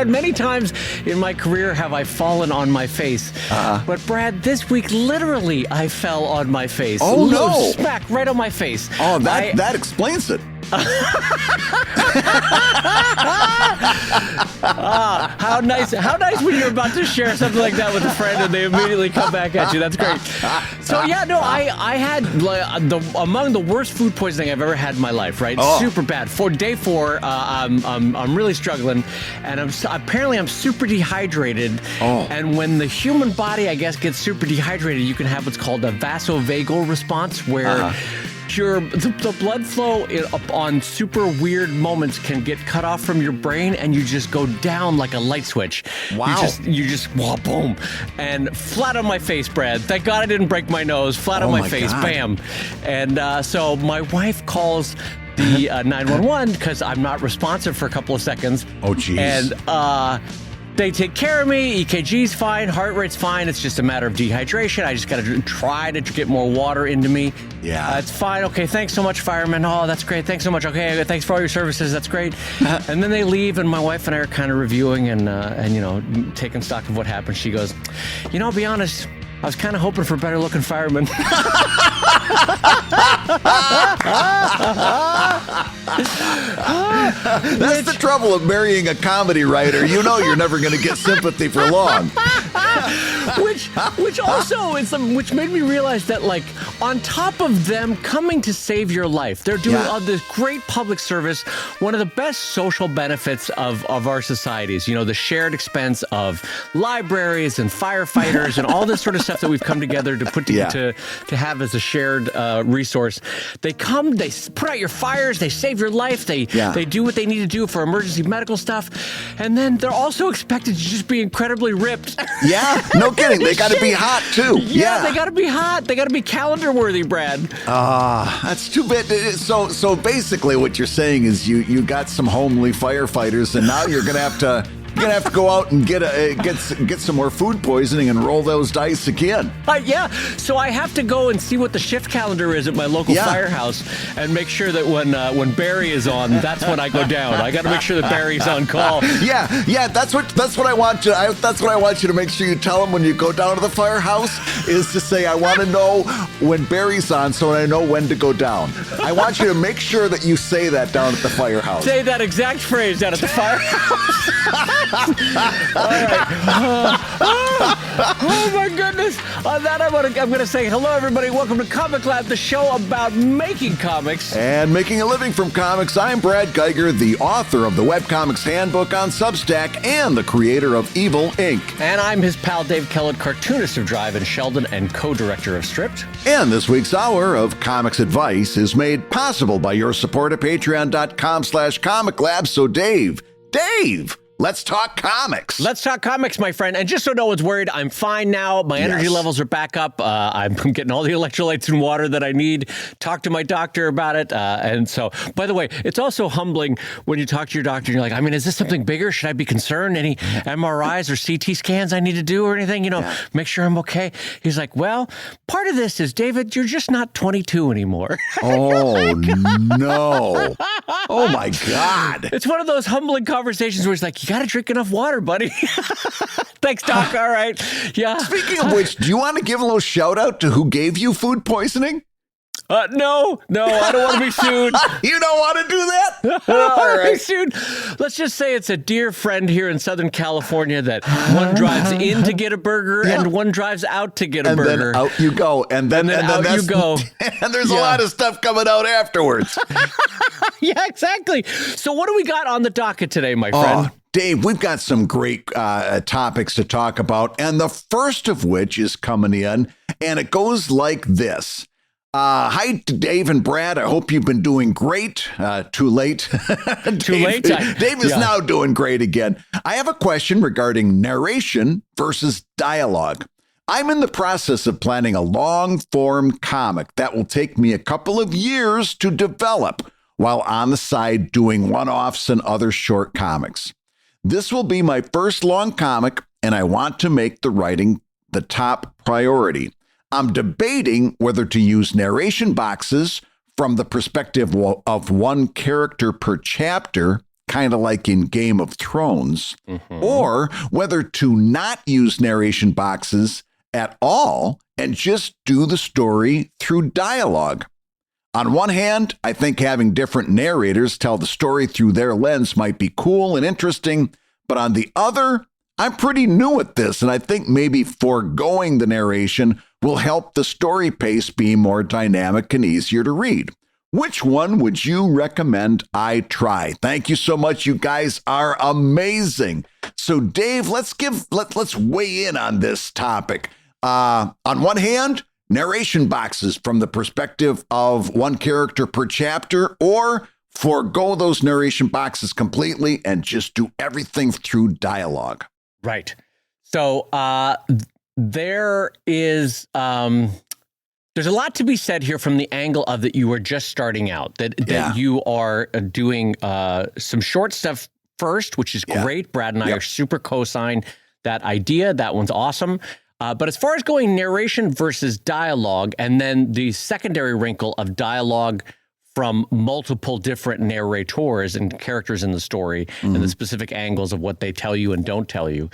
Brad, many times in my career have I fallen on my face. But Brad, this week, literally, I fell on my face. Oh, no. Smack right on my face. Oh, that explains it. How nice when you're about to share something like that with a friend and they immediately come back at you. That's great. So yeah, no, I had among the worst food poisoning I've ever had in my life, right? Super bad. For day 4, I'm really struggling, and I'm super dehydrated. And when the human body, I guess, gets super dehydrated, you can have what's called a vasovagal response, where the blood flow on super weird moments can get cut off from your brain, and you just go down like a light switch. Wow. You just boom, and flat on my face, Brad. Thank God I didn't break my nose. Flat on my face, God. Bam. And so my wife calls the 911 because I'm not responsive for a couple of seconds. Oh, geez. And they take care of me. EKG's fine. Heart rate's fine. It's just a matter of dehydration. I just got to try to get more water into me. Yeah. It's fine. Okay, thanks so much, fireman. Oh, that's great. Thanks so much. Okay, thanks for all your services. That's great. And then they leave, and my wife and I are kind of reviewing and taking stock of what happened. She goes, I'll be honest, I was kind of hoping for better looking firemen. That's the trouble of marrying a comedy writer. You know you're never going to get sympathy for long. Which also is which made me realize that, like, on top of them coming to save your life, they're doing this great public service. One of the best social benefits of our societies, the shared expense of libraries and firefighters and all this sort of stuff that we've come together to put to have as a shared resource. They come, they put out your fires, they save your life, they do what they need to do for emergency medical stuff, and then they're also expected to just be incredibly ripped. Yeah, no kidding. They got to be hot too. Yeah, they got to be hot. They got to be calendar worthy, Brad. That's too bad. So basically, what you're saying is you got some homely firefighters, and now you're gonna have to go out and get some more food poisoning and roll those dice again. So I have to go and see what the shift calendar is at my local firehouse and make sure that when Barry is on, that's when I go down. I got to make sure that Barry's on call. Yeah. That's what I want you. That's what I want you to make sure you tell him when you go down to the firehouse is to say, I want to know when Barry's on, so I know when to go down. I want you to make sure that you say that down at the firehouse. Say that exact phrase down at the firehouse. All right. Oh my goodness. On that, I'm going to say hello, everybody. Welcome to Comic Lab, the show about making comics and making a living from comics. I'm Brad Geiger, the author of the Webcomics Handbook on Substack and the creator of Evil Inc. And I'm his pal Dave Kellett, cartoonist of Drive and Sheldon and co-director of Stripped. And this week's hour of comics advice is made possible by your support at patreon.com/comiclab. So Dave, let's talk comics. Let's talk comics, my friend. And just so no one's worried, I'm fine now. My energy levels are back up. I'm getting all the electrolytes and water that I need. Talk to my doctor about it. And so, by the way, it's also humbling when you talk to your doctor and you're like, is this something bigger? Should I be concerned? Any MRIs or CT scans I need to do or anything? Make sure I'm okay. He's like, well, part of this is, David, you're just not 22 anymore. Oh, no. Oh, my God. It's one of those humbling conversations where he's like, you got to drink enough water, buddy. Thanks, Doc. All right. Yeah. Speaking of which, do you want to give a little shout out to who gave you food poisoning? No, I don't want to be sued. You don't want to do that? All right. Sued. Let's just say it's a dear friend here in Southern California that one drives in to get a burger and one drives out to get a burger. And then out you go. And then out you go. And there's a lot of stuff coming out afterwards. Yeah, exactly. So what do we got on the docket today, my friend? Dave, we've got some great topics to talk about. And the first of which is coming in, and it goes like this. Hi, Dave and Brad. I hope you've been doing great. Too late. Dave is now doing great again. I have a question regarding narration versus dialogue. I'm in the process of planning a long-form comic that will take me a couple of years to develop while on the side doing one-offs and other short comics. This will be my first long comic, and I want to make the writing the top priority. I'm debating whether to use narration boxes from the perspective of one character per chapter, kind of like in Game of Thrones, or whether to not use narration boxes at all and just do the story through dialogue. On one hand, I think having different narrators tell the story through their lens might be cool and interesting, but on the other, I'm pretty new at this, and I think maybe foregoing the narration will help the story pace be more dynamic and easier to read. Which one would you recommend I try? Thank you so much. You guys are amazing. So, Dave, let's weigh in on this topic. On one hand, narration boxes from the perspective of one character per chapter, or forego those narration boxes completely and just do everything through dialogue. Right. So there is there's a lot to be said here from the angle of that you are just starting out, that you are doing some short stuff first, which is great. Brad and I are super co-sign that idea. That one's awesome. But as far as going narration versus dialogue, and then the secondary wrinkle of dialogue from multiple different narrators and characters in the story and the specific angles of what they tell you and don't tell you,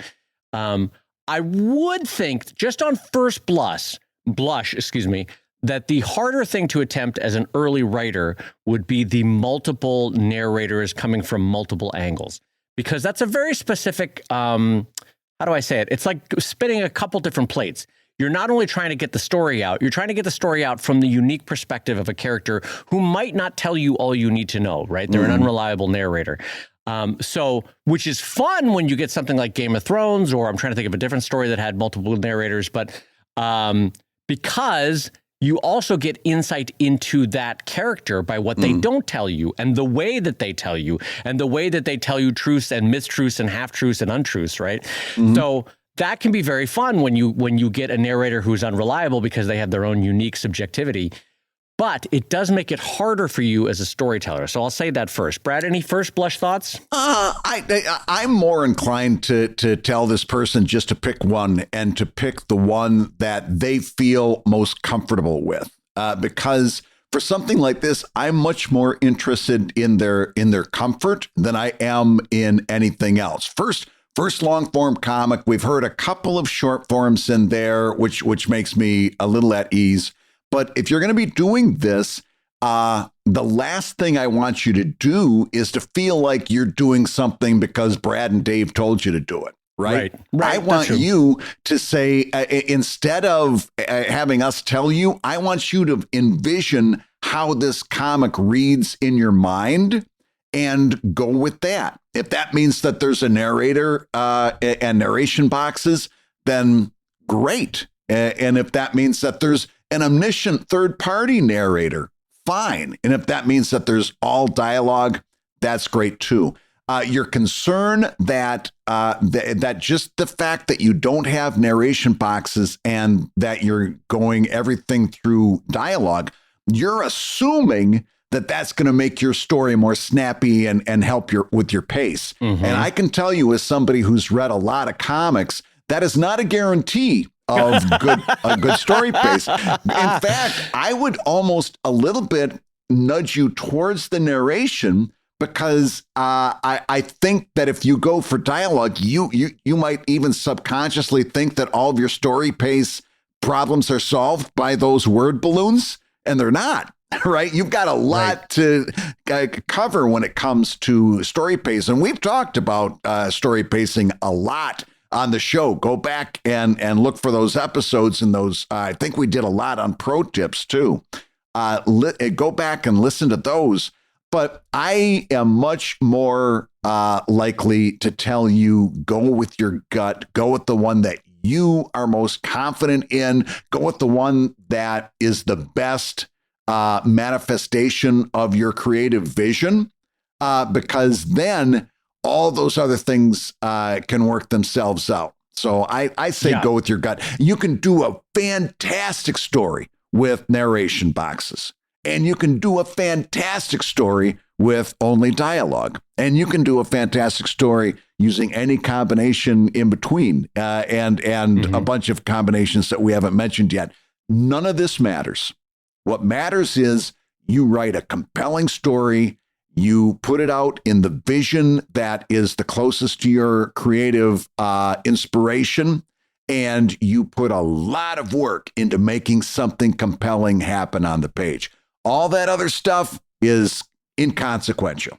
I would think just on first blush, that the harder thing to attempt as an early writer would be the multiple narrators coming from multiple angles, because that's a very specific, how do I say it? It's like spinning a couple different plates. You're not only trying to get the story out, you're trying to get the story out from the unique perspective of a character who might not tell you all you need to know, right? They're an unreliable narrator. So, which is fun when you get something like Game of Thrones, or I'm trying to think of a different story that had multiple narrators, but because you also get insight into that character by what they don't tell you, and the way that they tell you, and the way that they tell you truths and mistruths and half-truths and untruths, right? So that can be very fun when you get a narrator who's unreliable because they have their own unique subjectivity. But it does make it harder for you as a storyteller. So I'll say that first. Brad, any first blush thoughts? I'm more inclined to tell this person just to pick one, and to pick the one that they feel most comfortable with. Because for something like this, I'm much more interested in their comfort than I am in anything else. First long form comic, we've heard a couple of short forms in there, which makes me a little at ease. But if you're going to be doing this, the last thing I want you to do is to feel like you're doing something because Brad and Dave told you to do it, right? I want you to say, instead of having us tell you, I want you to envision how this comic reads in your mind and go with that. If that means that there's a narrator and narration boxes, then great. And if that means that there's an omniscient third-party narrator, fine. And if that means that there's all dialogue, that's great too. Your concern that that just the fact that you don't have narration boxes and that you're going everything through dialogue, you're assuming that that's going to make your story more snappy and help with your pace. And I can tell you, as somebody who's read a lot of comics, that is not a guarantee of a good story pace. In fact, I would almost a little bit nudge you towards the narration, because I think that if you go for dialogue, you might even subconsciously think that all of your story pace problems are solved by those word balloons, and they're not. Right? You've got a lot to cover when it comes to story pace. And we've talked about story pacing a lot on the show. Go back and look for those episodes, and those, I think we did a lot on pro tips too. Go back and listen to those. But I am much more likely to tell you, go with your gut, go with the one that you are most confident in, go with the one that is the best manifestation of your creative vision, because then all those other things can work themselves out. So I say go with your gut. You can do a fantastic story with narration boxes, and you can do a fantastic story with only dialogue, and you can do a fantastic story using any combination in between, and a bunch of combinations that we haven't mentioned yet. None of this matters. What matters is you write a compelling story You put it out in the vision that is the closest to your creative inspiration, and you put a lot of work into making something compelling happen on the page. All that other stuff is inconsequential.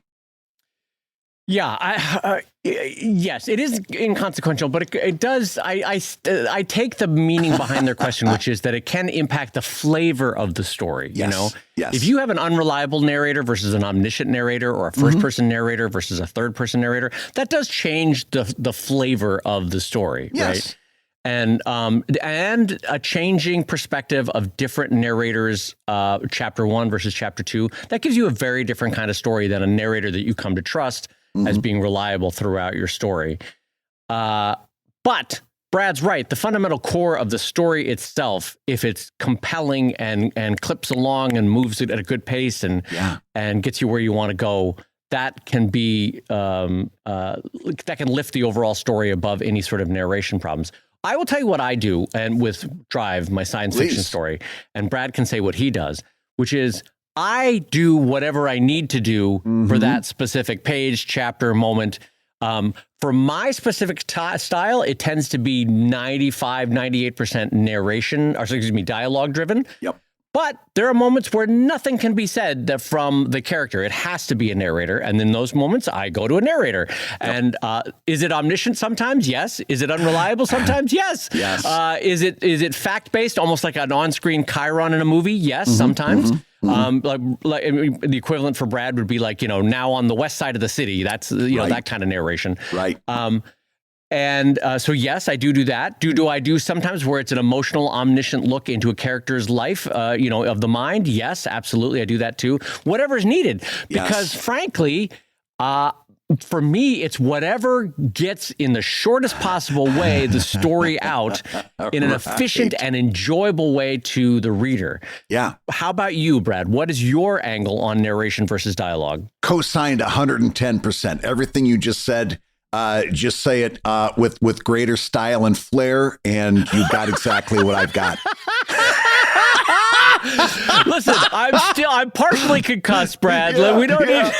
Yeah, yes, it is inconsequential, but it does. I take the meaning behind their question, which is that it can impact the flavor of the story. Yes, You know, yes. if you have an unreliable narrator versus an omniscient narrator, or a first-person narrator versus a third-person narrator, that does change the flavor of the story, Yes. right? And a changing perspective of different narrators, chapter 1 versus chapter 2, that gives you a very different kind of story than a narrator that you come to trust as being reliable throughout your story. But Brad's right. The fundamental core of the story itself, if it's compelling and clips along and moves it at a good pace and gets you where you want to go, that can be that can lift the overall story above any sort of narration problems. I will tell you what I do, and with Drive, my science fiction story, and Brad can say what he does, which is I do whatever I need to do for that specific page, chapter, moment. For my specific style, it tends to be 98% narration, or excuse me, dialogue driven. Yep. But there are moments where nothing can be said from the character. It has to be a narrator. And in those moments, I go to a narrator. Yep. And is it omniscient sometimes? Yes. Is it unreliable sometimes? Yes. Yes. Is it fact-based, almost like an on-screen chyron in a movie? Yes, sometimes. Like the equivalent for Brad would be like, now on the west side of the city. That's, that kind of narration. Right. And so, yes, I do that. Do I do sometimes where it's an emotional, omniscient look into a character's life, of the mind? Yes, absolutely. I do that too. Whatever's needed. Because frankly, for me, it's whatever gets in the shortest possible way the story out in an efficient and enjoyable way to the reader. Yeah. How about you, Brad? What is your angle on narration versus dialogue? Co-signed 110%. Everything you just said. Just say it with greater style and flair, and you got exactly what I've got. Listen, I'm partially concussed, Brad. We don't need.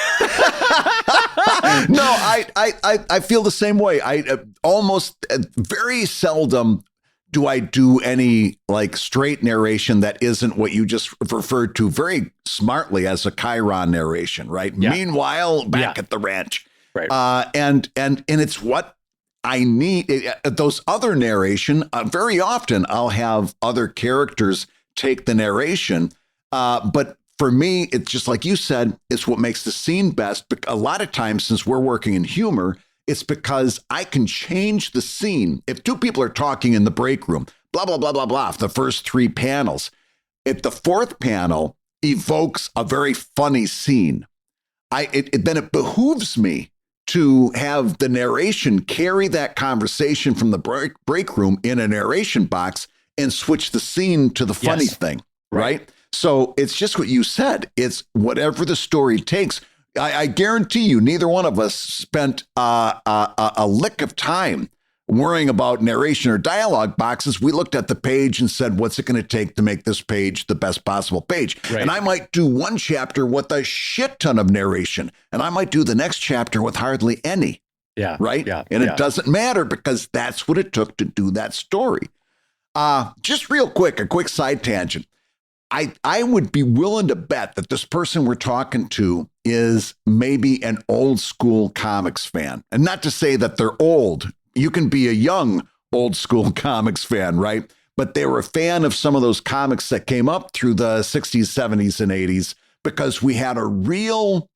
No, I feel the same way. I almost very seldom do I do any like straight narration that isn't what you just referred to very smartly as a chyron narration, right? Yeah. Meanwhile, back at the ranch. Right. And it's what I need. Those other narration, very often I'll have other characters take the narration. But for me, it's just like you said, it's what makes the scene best. But a lot of times, since we're working in humor, it's because I can change the scene. If two people are talking in the break room, blah, blah, blah, blah, blah, the first three panels, if the fourth panel evokes a very funny scene, then it behooves me to have the narration carry that conversation from the break room in a narration box and switch the scene to the funny thing, right? So it's just what you said. It's whatever the story takes. I guarantee you, neither one of us spent a lick of time worrying about narration or dialogue boxes. We looked at the page and said, what's it going to take to make this page the best possible page? Right. And I might do one chapter with a shit ton of narration, and I might do the next chapter with hardly any. Yeah. Right. Yeah. And it doesn't matter because that's what it took to do that story. Just real quick, a quick side tangent. I would be willing to bet that this person we're talking to is maybe an old school comics fan. And not to say that they're old. You can be a young old school comics fan, right? But they were a fan of some of those comics that came up through the 60s, 70s, and 80s because we had a real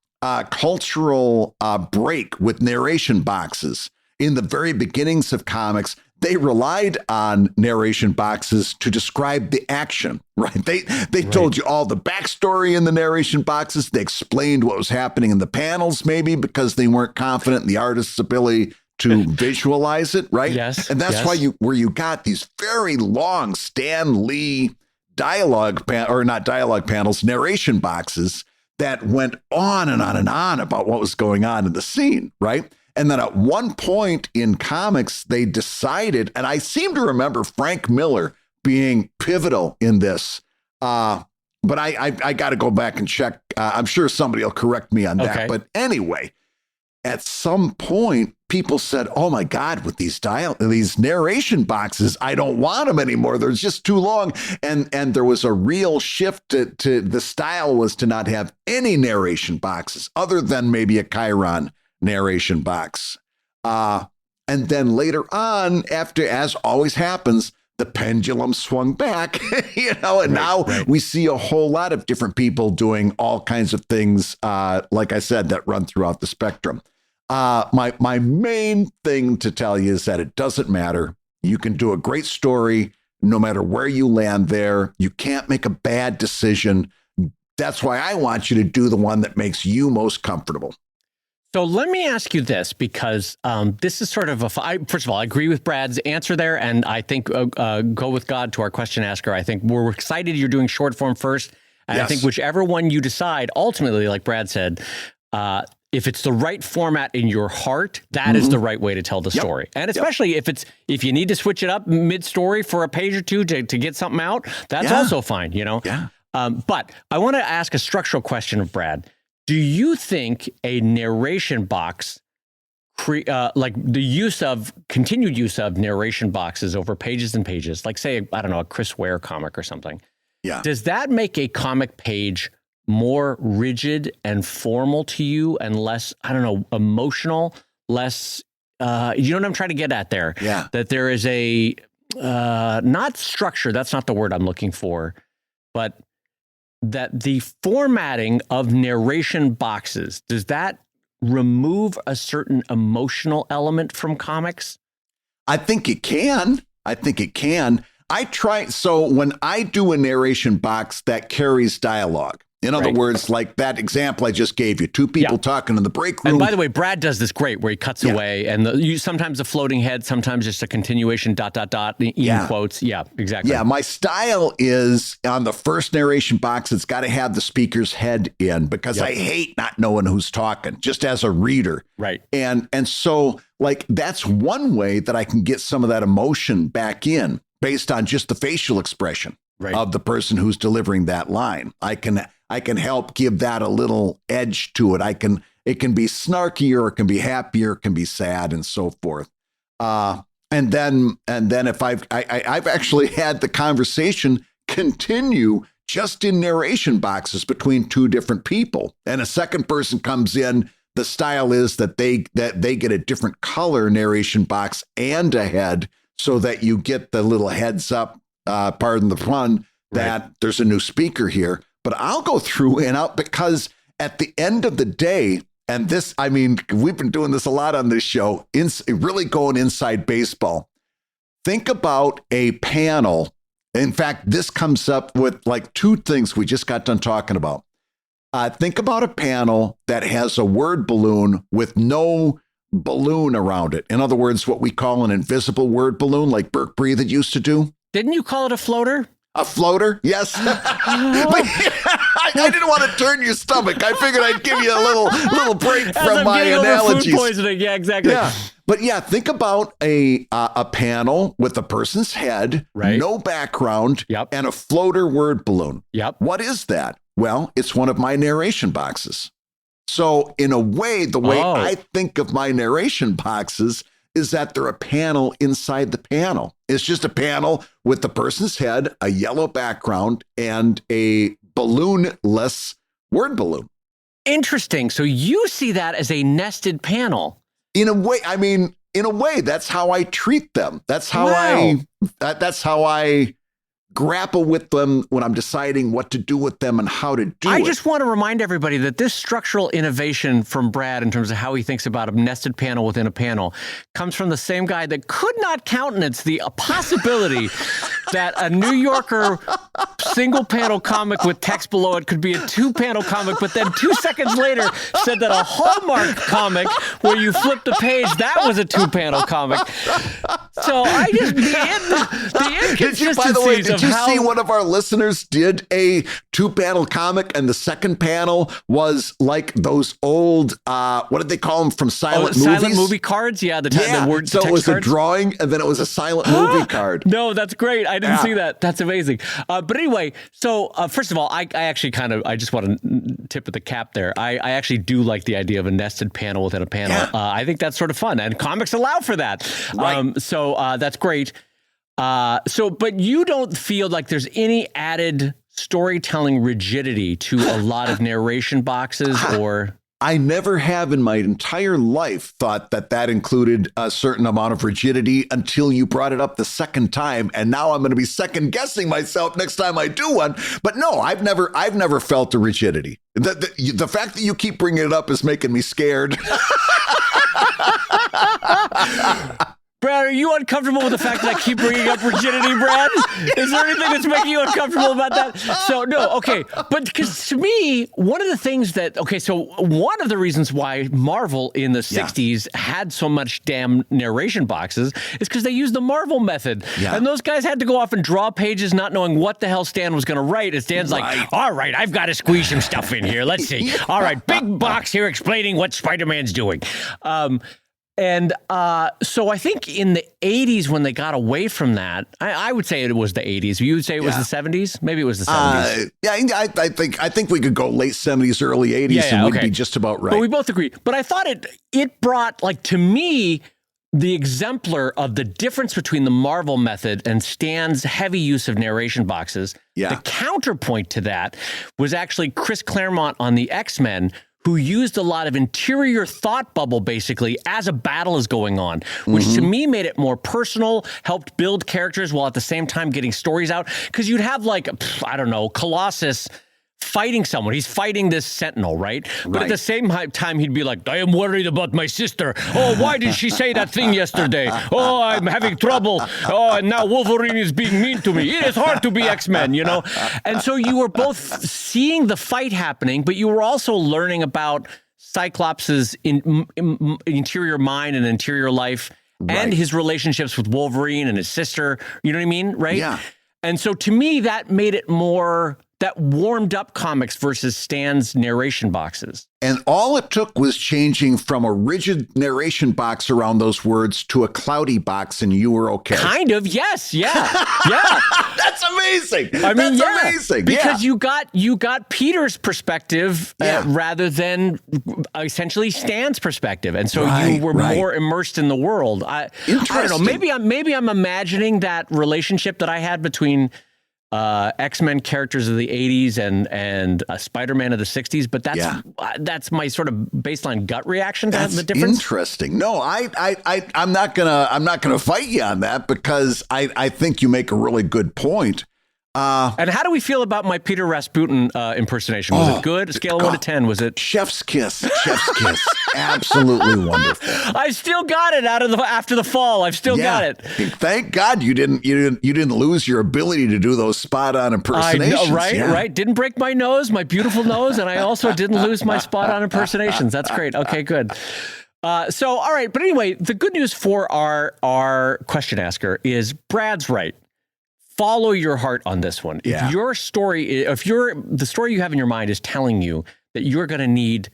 cultural break with narration boxes. In the very beginnings of comics, they relied on narration boxes to describe the action, right? They told you all the backstory in the narration boxes. They explained what was happening in the panels, maybe because they weren't confident in the artist's ability to visualize it, right? Yes. And that's why you got these very long Stan Lee narration boxes that went on and on and on about what was going on in the scene, right? And then at one point in comics, they decided, and I seem to remember Frank Miller being pivotal in this, but I got to go back and check. I'm sure somebody will correct me on that. Okay. But anyway, at some point, people said, "Oh my God, with these narration boxes, I don't want them anymore. They're just too long." And there was a real shift to the style was to not have any narration boxes other than maybe a Chiron narration box. And then later on, after, as always happens, the pendulum swung back, and now we see a whole lot of different people doing all kinds of things, like I said, that run throughout the spectrum. My main thing to tell you is that it doesn't matter. You can do a great story no matter where you land there. You can't make a bad decision. That's why I want you to do the one that makes you most comfortable. So let me ask you this, because this is sort of first of all, I agree with Brad's answer there. And I think go with God to our question asker. I think we're excited you're doing short form first. And I think whichever one you decide, ultimately, like Brad said, if it's the right format in your heart, that is the right way to tell the story. And especially if you need to switch it up mid-story for a page or two to get something out, that's also fine, Yeah. But I want to ask a structural question of Brad. Do you think a narration box, like the continued use of narration boxes over pages and pages, like say, I don't know, a Chris Ware comic or something, does that make a comic page more rigid and formal to you and less, I don't know, emotional, less, you know what I'm trying to get at there? Yeah. That there is a, not structure, that's not the word I'm looking for, but that the formatting of narration boxes, does that remove a certain emotional element from comics? I think it can. So when I do a narration box that carries dialogue, in other words, like that example I just gave you, two people talking in the break room. And by the way, Brad does this great where he cuts away and sometimes a floating head, sometimes just a continuation, ... in quotes. Yeah, exactly. Yeah, my style is on the first narration box, it's got to have the speaker's head in because I hate not knowing who's talking, just as a reader. Right. And so like that's one way that I can get some of that emotion back in based on just the facial expression of the person who's delivering that line. I can help give that a little edge to it. It can be snarky, or it can be happier, it can be sad, and so forth. And then if I've actually had the conversation continue just in narration boxes between two different people, and a second person comes in. The style is that they get a different color narration box and a head, so that you get the little heads up, pardon the pun, that there's a new speaker here. But I'll go through and out, because at the end of the day, and this, I mean, we've been doing this a lot on this show, really going inside baseball. Think about a panel. In fact, this comes up with like two things we just got done talking about. Think about a panel that has a word balloon with no balloon around it. In other words, what we call an invisible word balloon, like Burke Breathed used to do. Didn't you call it a floater? A floater? Yes. But I didn't want to turn your stomach. I figured I'd give you a little break from my analogies. Food poisoning. Yeah, exactly. Yeah. But yeah, think about a panel with a person's head, no background, and a floater word balloon. Yep. What is that? Well, it's one of my narration boxes. So in a way, the way I think of my narration boxes is that they're a panel inside the panel. It's just a panel with the person's head, a yellow background, and a balloonless word balloon. Interesting. So you see that as a nested panel. In a way, that's how I treat them. That's how that's how I grapple with them when I'm deciding what to do with them and how to do it. I just want to remind everybody that this structural innovation from Brad in terms of how he thinks about a nested panel within a panel comes from the same guy that could not countenance the possibility that a New Yorker single panel comic with text below it could be a 2-panel comic, but then 2 seconds later said that a Hallmark comic where you flipped a page, that was a 2-panel comic. So the Did you, by the way, did you see one of our listeners did a 2-panel comic, and the second panel was like those old, what did they call them from silent movies? Silent movie cards? Yeah, the word so text it was cards. a drawing, and then it was a silent movie card. No, that's great. I didn't see that. That's amazing. But anyway, so first of all, I actually I just want to tip of the cap there. I actually do like the idea of a nested panel within a panel. Yeah. I think that's sort of fun, and comics allow for that. Right. So that's great. But you don't feel like there's any added storytelling rigidity to a lot of narration boxes, or... I never have in my entire life thought that included a certain amount of rigidity until you brought it up the second time. And now I'm going to be second guessing myself next time I do one. But no, I've never felt the rigidity. The fact that you keep bringing it up is making me scared. Brad, are you uncomfortable with the fact that I keep bringing up rigidity, Brad? Is there anything that's making you uncomfortable about that? So, no, okay. But because to me, one of the things so one of the reasons why Marvel in the 60s had so much damn narration boxes is because they used the Marvel method. Yeah. And those guys had to go off and draw pages not knowing what the hell Stan was going to write. And Stan's like, all right, I've got to squeeze some stuff in here. Let's see. All right, big box here explaining what Spider-Man's doing. So I think in the 80s when they got away from that, I would say it was the 80s. You would say it was the 70s? Maybe it was the 70s. I think we could go late 70s, early 80s, and we'd be just about right. But we both agree. But I thought it brought, like, to me, the exemplar of the difference between the Marvel method and Stan's heavy use of narration boxes. The counterpoint to that was actually Chris Claremont on the X-Men, who used a lot of interior thought bubble, basically, as a battle is going on, which to me made it more personal, helped build characters while at the same time getting stories out. Because you'd have, like, I don't know, Colossus fighting someone. He's fighting this Sentinel, right? But at the same time, he'd be like, I am worried about my sister. Oh, why did she say that thing yesterday? Oh, I'm having trouble. Oh, and now Wolverine is being mean to me. It is hard to be X-Men, you know? And so you were both seeing the fight happening, but you were also learning about Cyclops' interior mind and interior life and his relationships with Wolverine and his sister. You know what I mean? Right? Yeah. And so to me, that made it more... that warmed up comics versus Stan's narration boxes. And all it took was changing from a rigid narration box around those words to a cloudy box, and you were okay. Kind of, yes, yeah. That's amazing. That's amazing. Because you got Peter's perspective rather than essentially Stan's perspective, and so you were more immersed in the world. I don't know. Maybe I'm imagining that relationship that I had between X-Men characters of the 80s and Spider-Man of the 60s, but that's my sort of baseline gut reaction to the difference. Interesting. No, I'm not gonna fight you on that, because I think you make a really good point. And how do we feel about my Peter Rasputin impersonation? Was it good? Scale of 1 to 10, was it? Chef's kiss. Absolutely wonderful. I still got it after the fall. I've still got it. Thank God you didn't lose your ability to do those spot on impersonations. I know, right? Right. Didn't break my nose, my beautiful nose, and I also didn't lose my spot on impersonations. That's great. Okay, good. So, all right. But anyway, the good news for our question asker is Brad's right. Follow your heart on this one. If the story you have in your mind is telling you that you're going to need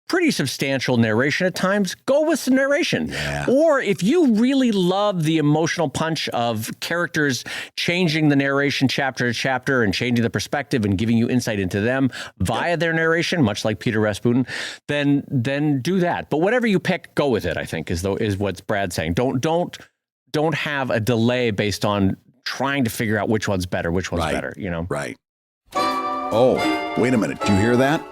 pretty substantial narration at times, go with some narration. Yeah. Or if you really love the emotional punch of characters changing the narration chapter to chapter and changing the perspective and giving you insight into them via their narration, much like Peter Rasputin, then do that. But whatever you pick, go with it, I think, is what Brad's saying. Don't have a delay based on trying to figure out which one's better, you know? Right. Oh, wait a minute. Do you hear that?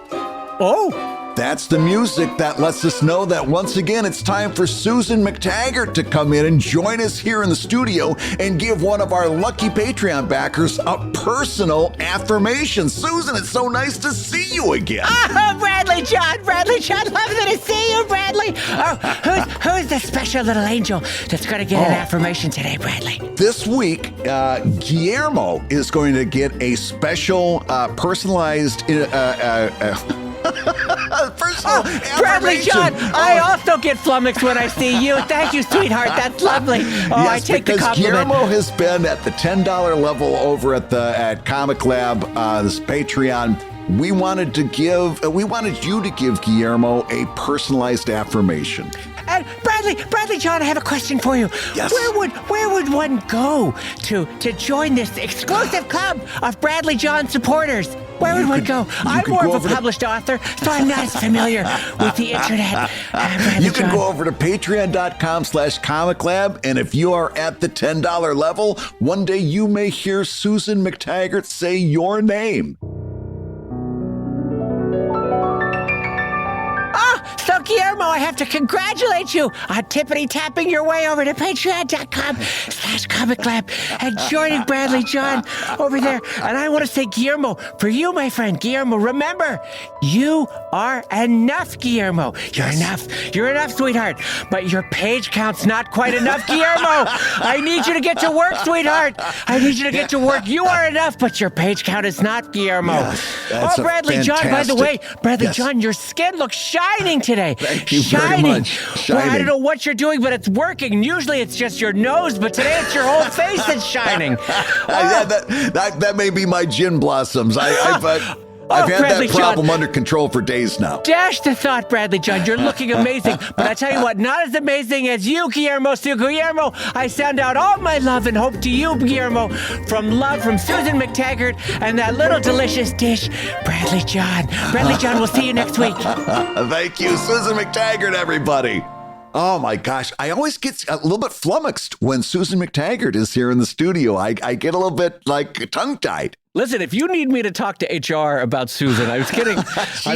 Oh, that's the music that lets us know that once again, it's time for Susan McTaggart to come in and join us here in the studio and give one of our lucky Patreon backers a personal affirmation. Susan, it's so nice to see you again. Oh, Bradley John, lovely to see you, Bradley. Oh, who's the special little angel that's going to get an affirmation today, Bradley? This week, Guillermo is going to get a special personalized Personal Bradley affirmation. John, I also get flummoxed when I see you. Thank you, sweetheart. That's lovely. Oh, I take the because compliment. Guillermo has been at the $10 level over at Comic Lab, this Patreon. We wanted you to give Guillermo a personalized affirmation. And Bradley John, I have a question for you. Yes. Where would one go to join this exclusive club of Bradley John supporters? Where would one go? I'm more of a published author, so I'm not as familiar with the internet. You can go over to patreon.com/comiclab, and if you are at the $10 level, one day you may hear Susan McTaggart say your name. So, Guillermo, I have to congratulate you on tippity-tapping your way over to patreon.com/comiclab and joining Bradley John over there. And I want to say, Guillermo, for you, my friend, Guillermo, remember, you are enough, Guillermo. You're enough. You're enough, sweetheart. But your page count's not quite enough, Guillermo. I need you to get to work, sweetheart. I need you to get to work. You are enough, but your page count is not, Guillermo. Yes, Bradley John, by the way, Bradley John, your skin looks shining today. Thank you shining. very much. Well, I Shining. don't know what you're doing, but it's working. Usually it's just your nose, but today it's your whole face that's shining. Yeah, that may be my gin blossoms. I've had Bradley that problem John. under control for days now. Dash the thought, Bradley John. You're looking amazing. But I tell you what, not as amazing as you, Guillermo. So, Guillermo, I send out all my love and hope to you, Guillermo, from Susan McTaggart and that little delicious dish, Bradley John. Bradley John, we'll see you next week. Thank you, Susan McTaggart, everybody. Oh my gosh, I always get a little bit flummoxed when Susan McTaggart is here in the studio. I get a little bit like tongue-tied. Listen, if you need me to talk to HR about Susan, I was kidding. She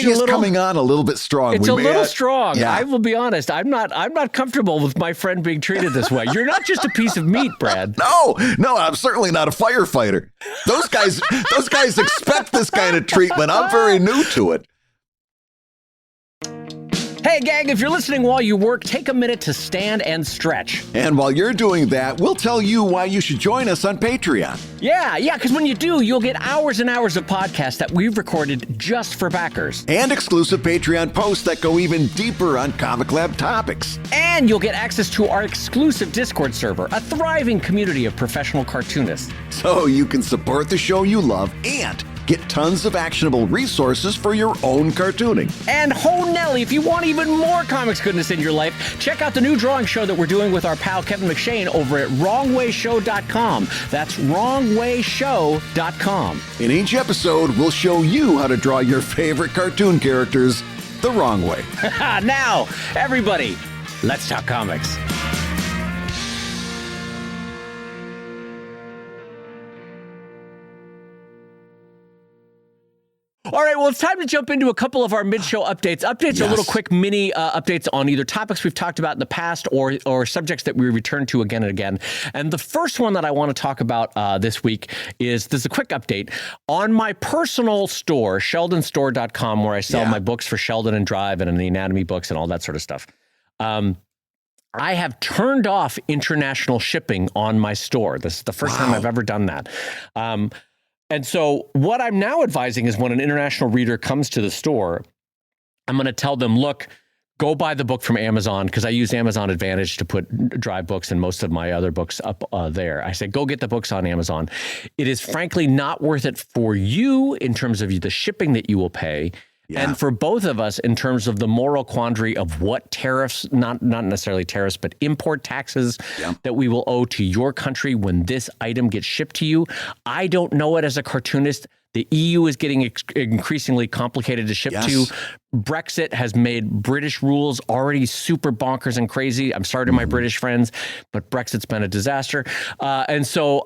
is coming on a little bit strong. It's a little strong. Yeah. I will be honest. I'm not comfortable with my friend being treated this way. You're not just a piece of meat, Brad. No, I'm certainly not a firefighter. Those guys expect this kind of treatment. I'm very new to it. Hey, gang, if you're listening while you work, take a minute to stand and stretch. And while you're doing that, we'll tell you why you should join us on Patreon. Yeah, because when you do, you'll get hours and hours of podcasts that we've recorded just for backers. And exclusive Patreon posts that go even deeper on Comic Lab topics. And you'll get access to our exclusive Discord server, a thriving community of professional cartoonists. So you can support the show you love and get tons of actionable resources for your own cartooning. And ho Nelly, if you want even more comics goodness in your life, check out the new drawing show that we're doing with our pal Kevin McShane over at wrongwayshow.com. That's wrongwayshow.com. In each episode, we'll show you how to draw your favorite cartoon characters the wrong way. Now, everybody, let's talk comics. All right, well, it's time to jump into a couple of our mid-show updates. Updates are little quick mini updates on either topics we've talked about in the past or subjects that we return to again and again. And the first one that I want to talk about this week is a quick update. On my personal store, sheldonstore.com, where I sell my books for Sheldon and Drive and the anatomy books and all that sort of stuff. I have turned off international shipping on my store. This is the first time I've ever done that. And so what I'm now advising is when an international reader comes to the store, I'm going to tell them, look, go buy the book from Amazon, because I use Amazon Advantage to put Drive books and most of my other books up there. I say, go get the books on Amazon. It is frankly not worth it for you in terms of the shipping that you will pay. Yeah. And for both of us, in terms of the moral quandary of what tariffs, not necessarily tariffs, but import taxes that we will owe to your country when this item gets shipped to you. I don't know it as a cartoonist. The EU is getting increasingly complicated to ship to. Brexit has made British rules already super bonkers and crazy. I'm sorry to my British friends, but Brexit's been a disaster. And so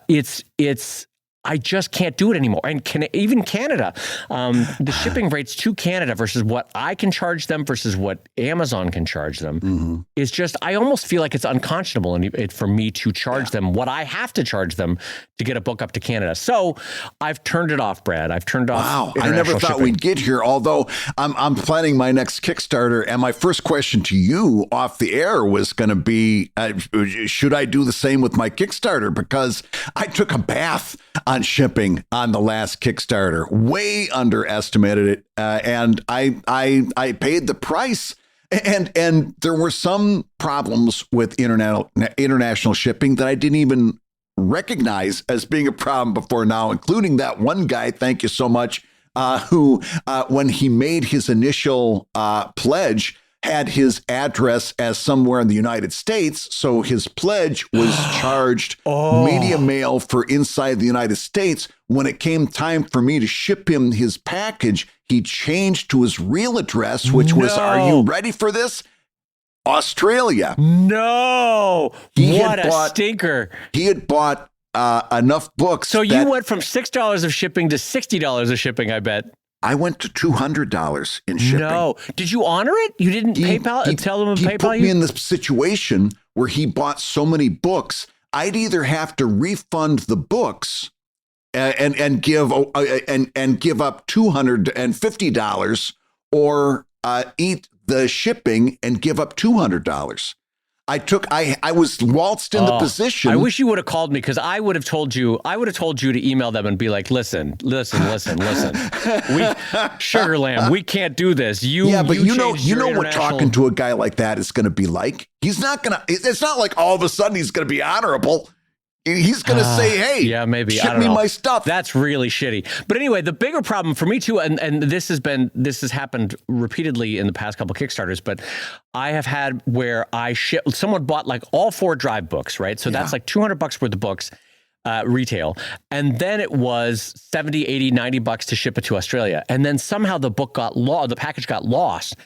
it's I just can't do it anymore. And even Canada, the shipping rates to Canada versus what I can charge them versus what Amazon can charge them is just, I almost feel like it's unconscionable for me to charge them what I have to charge them to get a book up to Canada. So I've turned it off, Brad. I've turned off. Wow, I never thought shipping. we'd get here, although I'm planning my next Kickstarter. And my first question to you off the air was going to be, should I do the same with my Kickstarter? Because I took a bath on shipping on the last Kickstarter. Way underestimated it, and I paid the price. And there were some problems with international shipping that I didn't even recognize as being a problem before now, including that one guy, thank you so much, who, when he made his initial pledge, had his address as somewhere in the United States. So his pledge was charged media mail for inside the United States. When it came time for me to ship him his package, he changed to his real address, which was, are you ready for this? Australia. No. What a stinker. He had bought enough books. So you went from $6 of shipping to $60 of shipping, I bet. I went to $200 in shipping. No. Did you honor it? You didn't PayPal? Tell him to PayPal you? He put me in this situation where he bought so many books, I'd either have to refund the books and give up $250 or eat the shipping and give up $200. I was waltzed into position. I wish you would have called me, because I would have told you to email them and be like, listen. Sugar Lamb, we can't do this. You know what talking to a guy like that is going to be like. It's not like all of a sudden he's going to be honorable. He's going to say, hey, yeah, maybe ship me my stuff. That's really shitty. But anyway, the bigger problem for me too, and this has happened repeatedly in the past couple Kickstarters, but I have had where someone bought like all 4 drive books, right? So that's like $200 worth of books, retail. And then it was $70, $80, $90 to ship it to Australia. And then somehow the package got lost.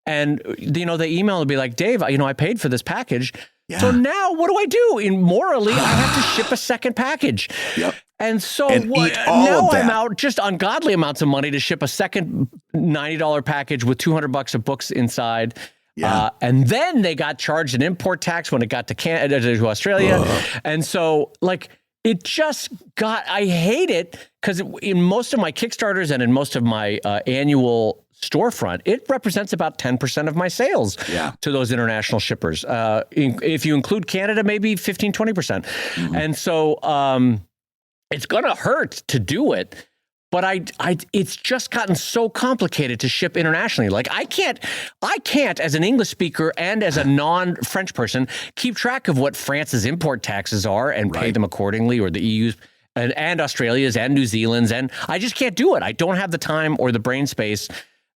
And, they email and be like, Dave, I paid for this package. Yeah. So now what do I do? Morally, I have to ship a second package. Yep. And so now I'm out just ungodly amounts of money to ship a second $90 package with $200 of books inside. Yeah. And then they got charged an import tax when it got to Canada, to Australia. And so it just I hate it, because in most of my Kickstarters and in most of my annual storefront, it represents about 10% of my sales to those international shippers. If you include Canada, maybe 15, 20%. Mm-hmm. And so it's going to hurt to do it. But it's just gotten so complicated to ship internationally. Like I can't as an English speaker and as a non-French person keep track of what France's import taxes are and pay them accordingly, or the EU's and Australia's and New Zealand's. And I just can't do it. I don't have the time or the brain space.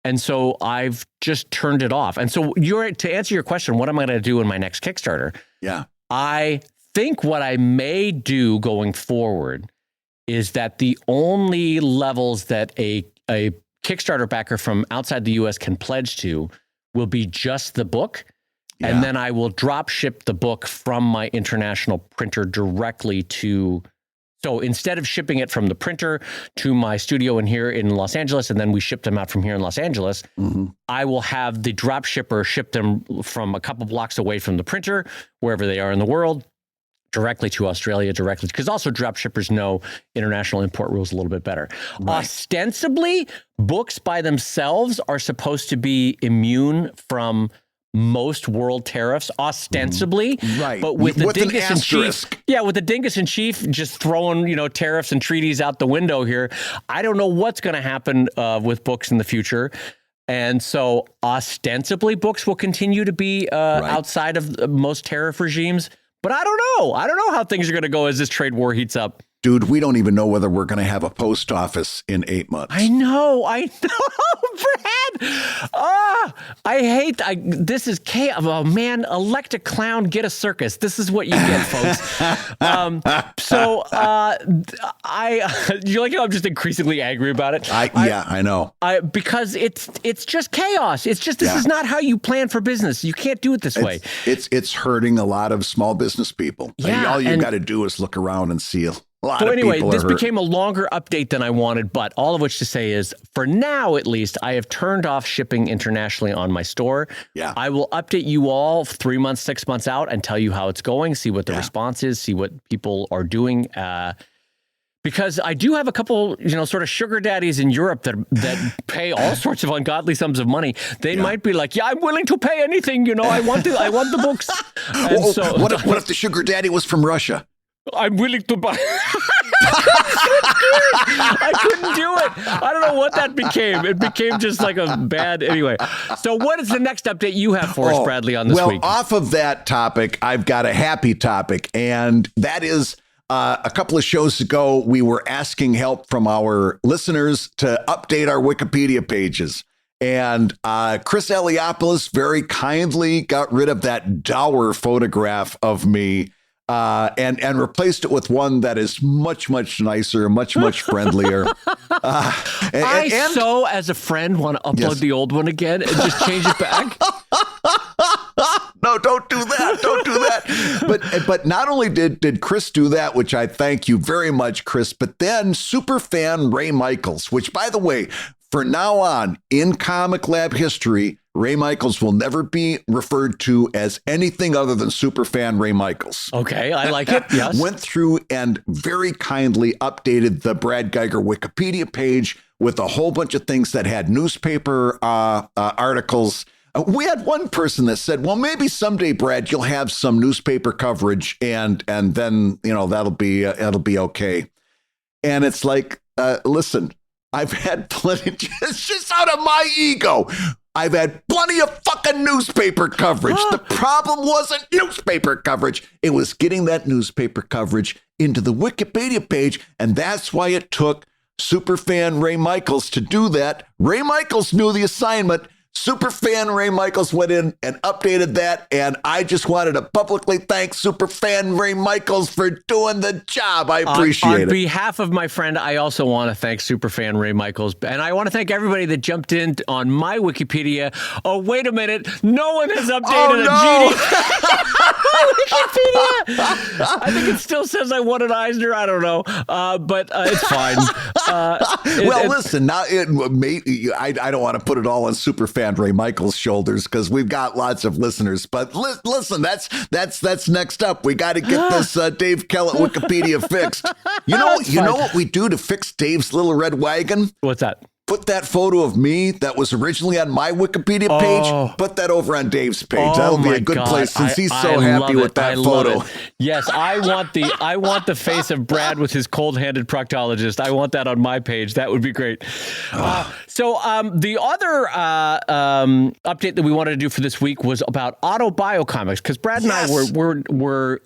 And so I've just turned it off. And so to answer your question, what am I going to do in my next Kickstarter? Yeah. I think what I may do going forward is that the only levels that a Kickstarter backer from outside the US can pledge to will be just the book. Yeah. And then I will drop ship the book from my international printer directly to... So instead of shipping it from the printer to my studio here in Los Angeles, and then we ship them out from here in Los Angeles, I will have the drop shipper ship them from a couple blocks away from the printer, wherever they are in the world, directly to Australia, because also drop shippers know international import rules a little bit better. Right. Ostensibly, books by themselves are supposed to be immune from most world tariffs, ostensibly, right? But with the dingus in chief, with the dingus in chief just throwing tariffs and treaties out the window here, I don't know what's going to happen with books in the future. And so ostensibly, books will continue to be outside of most tariff regimes. But I don't know. I don't know how things are going to go as this trade war heats up. Dude, we don't even know whether we're going to have a post office in 8 months. I know, Brad. This is chaos. Oh, man, elect a clown, get a circus. This is what you get, folks. You like how I'm just increasingly angry about it? I know. Because it's just chaos. It's just, this is not how you plan for business. You can't do it this way. It's hurting a lot of small business people. Yeah, all you got to do is look around and see So anyway, this became a longer update than I wanted, but all of which to say is, for now at least, I have turned off shipping internationally on my store. Yeah. I will update you all 3 months, 6 months out and tell you how it's going, see what the response is, see what people are doing. Because I do have a couple, sort of sugar daddies in Europe that pay all sorts of ungodly sums of money. They might be like, I'm willing to pay anything. I want the books. And what if the sugar daddy was from Russia? I'm willing to buy. I couldn't do it. I don't know what that became. It became just like a bad anyway. So what is the next update you have for us, Bradley, on this week? Well, off of that topic, I've got a happy topic, and that is a couple of shows ago, we were asking help from our listeners to update our Wikipedia pages. And Chris Eliopoulos very kindly got rid of that dour photograph of me and replaced it with one that is much, much nicer, much, much friendlier. As a friend, want to upload the old one again and just change it back. No, don't do that. Don't do that. But not only did Chris do that, which I thank you very much, Chris, but then superfan Ray Michaels, which, by the way, for now on in Comic Lab history, Ray Michaels will never be referred to as anything other than superfan Ray Michaels. Okay, I like it. Yes. Went through and very kindly updated the Brad Geiger Wikipedia page with a whole bunch of things that had newspaper articles. We had one person that said, well, maybe someday, Brad, you'll have some newspaper coverage and then, that'll be okay. And it's like, listen, I've had plenty, just out of my ego, I've had plenty of fucking newspaper coverage. The problem wasn't newspaper coverage. It was getting that newspaper coverage into the Wikipedia page. And that's why it took superfan Ray Michaels to do that. Ray Michaels knew the assignment. Superfan Ray Michaels went in and updated that, and I just wanted to publicly thank Superfan Ray Michaels for doing the job. I appreciate it. On behalf of my friend, I also want to thank Superfan Ray Michaels, and I want to thank everybody that jumped in on my Wikipedia. Oh, wait a minute. No one has updated a Wikipedia. I think it still says I won an Eisner. I don't know, but it's fine. Listen, now I don't want to put it all on Superfan Ray Michaels' shoulders because we've got lots of listeners. But listen, that's next up. We got to get this Dave Kellett Wikipedia fixed. You know what we do to fix Dave's little red wagon? What's that? Put that photo of me that was originally on my Wikipedia page, put that over on Dave's page. That'll be a good place since he's so happy with that photo. Yes, I want the face of Brad with his cold-handed proctologist. I want that on my page. That would be great. So the other update that we wanted to do for this week was about Autobio comics, because Brad and I were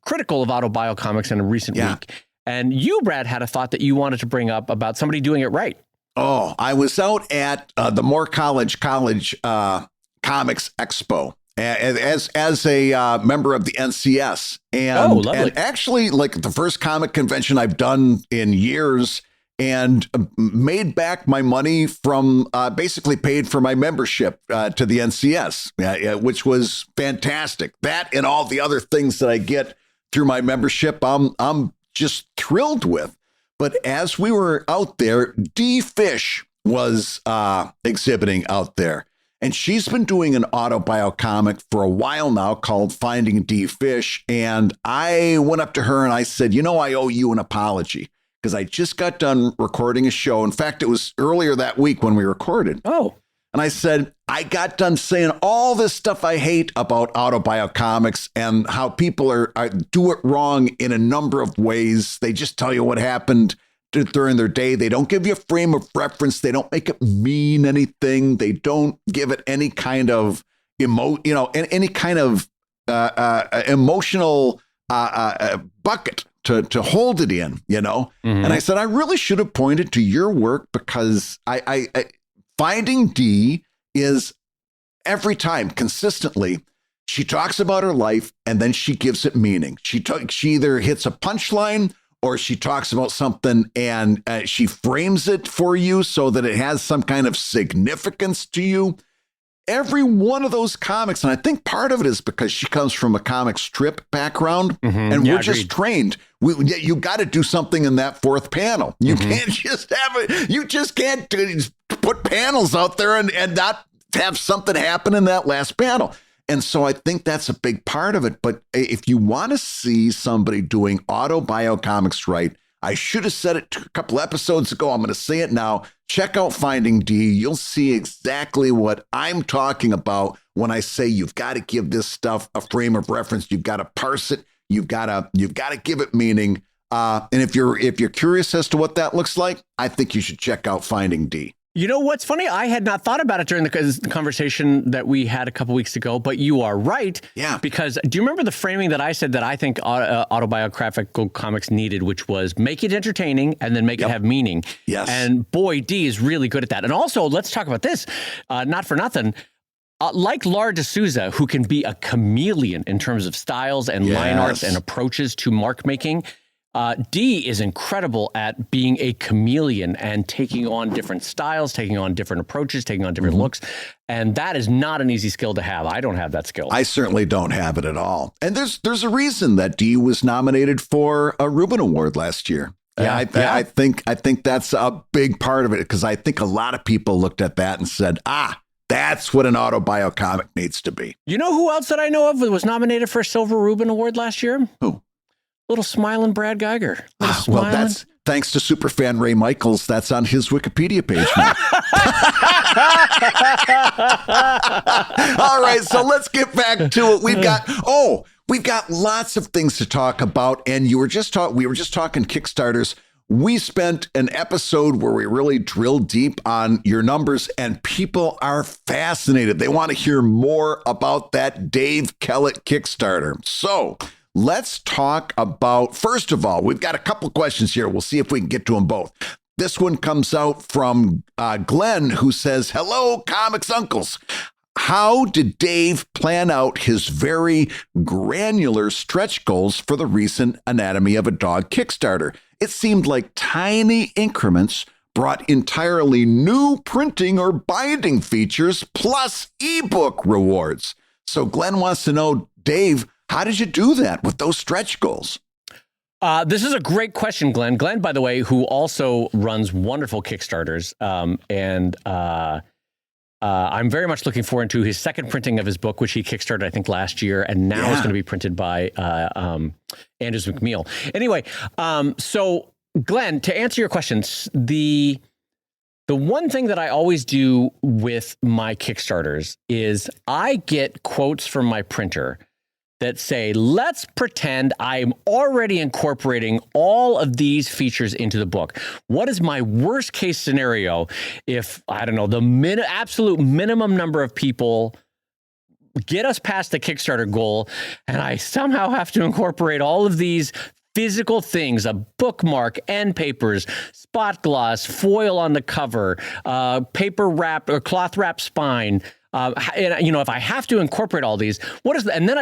critical of Autobio comics in a recent week. And you, Brad, had a thought that you wanted to bring up about somebody doing it right. Oh, I was out at the Moore College Comics Expo as a member of the NCS. And actually, like the first comic convention I've done in years, and made back my money from basically paid for my membership to the NCS, which was fantastic. That and all the other things that I get through my membership, I'm just thrilled with. But as we were out there, Dee Fish was exhibiting out there. And she's been doing an Autobio comic for a while now called Finding Dee Fish. And I went up to her and I said, I owe you an apology because I just got done recording a show. In fact, it was earlier that week when we recorded. Oh. And I said, I got done saying all this stuff I hate about Autobio comics and how people do it wrong in a number of ways. They just tell you what happened during their day. They don't give you a frame of reference. They don't make it mean anything. They don't give it any kind of any kind of emotional bucket to hold it in, Mm-hmm. And I said, I really should have pointed to your work because I Finding Dee is every time consistently, she talks about her life and then she gives it meaning. She either hits a punchline or she talks about something and she frames it for you so that it has some kind of significance to you. Every one of those comics, and I think part of it is because she comes from a comic strip background, and we're just trained. You got to do something in that fourth panel. You can't just have it. You just can't put panels out there and not have something happen in that last panel. And so I think that's a big part of it. But if you want to see somebody doing Autobio comics right, I should have said it a couple episodes ago. I'm going to say it now. Check out Finding Dee. You'll see exactly what I'm talking about when I say you've got to give this stuff a frame of reference. You've got to parse it. You've got to give it meaning. And if you're curious as to what that looks like, I think you should check out Finding D. You know what's funny? I had not thought about it during the conversation that we had a couple weeks ago, but you are right. Yeah. Because do you remember the framing that I said that I think autobiographical comics needed, which was make it entertaining and then make it have meaning? Yes. And boy, D is really good at that. And also, let's talk about this. Not for nothing. Like Lara D'Souza, who can be a chameleon in terms of styles and line arts and approaches to mark making, D is incredible at being a chameleon and taking on different styles, taking on different approaches, taking on different looks. And that is not an easy skill to have. I don't have that skill. I certainly don't have it at all. And there's a reason that D was nominated for a Reuben Award last year. Yeah, I think that's a big part of it, because I think a lot of people looked at that and said, that's what an autobio comic needs to be. You know who else that I know of was nominated for a Silver Reuben Award last year? Who? Little smiling Brad Geiger. Well, that's thanks to superfan Ray Michaels. That's on his Wikipedia page now. All right, so let's get back to it. We've got lots of things to talk about, and we were just talking Kickstarters. We spent an episode where we really drilled deep on your numbers, and people are fascinated. They want to hear more about that Dave Kellett Kickstarter. So let's talk about, first of all, we've got a couple questions here. We'll see if we can get to them both. This one comes out from Glenn, who says, hello, comics uncles. How did Dave plan out his very granular stretch goals for the recent Anatomy of a Dog Kickstarter? It seemed like tiny increments brought entirely new printing or binding features plus ebook rewards. So Glenn wants to know, Dave, how did you do that with those stretch goals? This is a great question, Glenn. Glenn, by the way, who also runs wonderful Kickstarters. I'm very much looking forward to his second printing of his book, which he kickstarted, I think, last year, and now it's going to be printed by Andrews McMeel. Anyway, so Glenn, to answer your questions, the one thing that I always do with my Kickstarters is I get quotes from my printer that say, let's pretend I'm already incorporating all of these features into the book. What is my worst case scenario if, I don't know, the absolute minimum number of people get us past the Kickstarter goal, and I somehow have to incorporate all of these physical things, a bookmark, end papers, spot gloss, foil on the cover, paper wrap or cloth wrap spine. And, if I have to incorporate all these,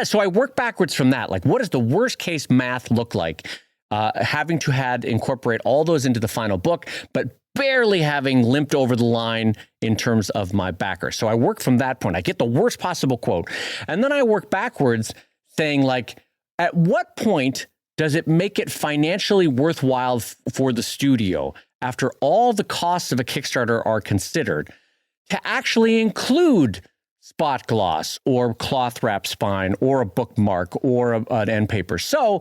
so I work backwards from that. Like, what does the worst case math look like? Having to incorporate all those into the final book, but barely having limped over the line in terms of my backer. So I work from that point. I get the worst possible quote. And then I work backwards saying, like, at what point does it make it financially worthwhile for the studio, after all the costs of a Kickstarter are considered, to actually include spot gloss or cloth wrap spine or a bookmark or an end paper? So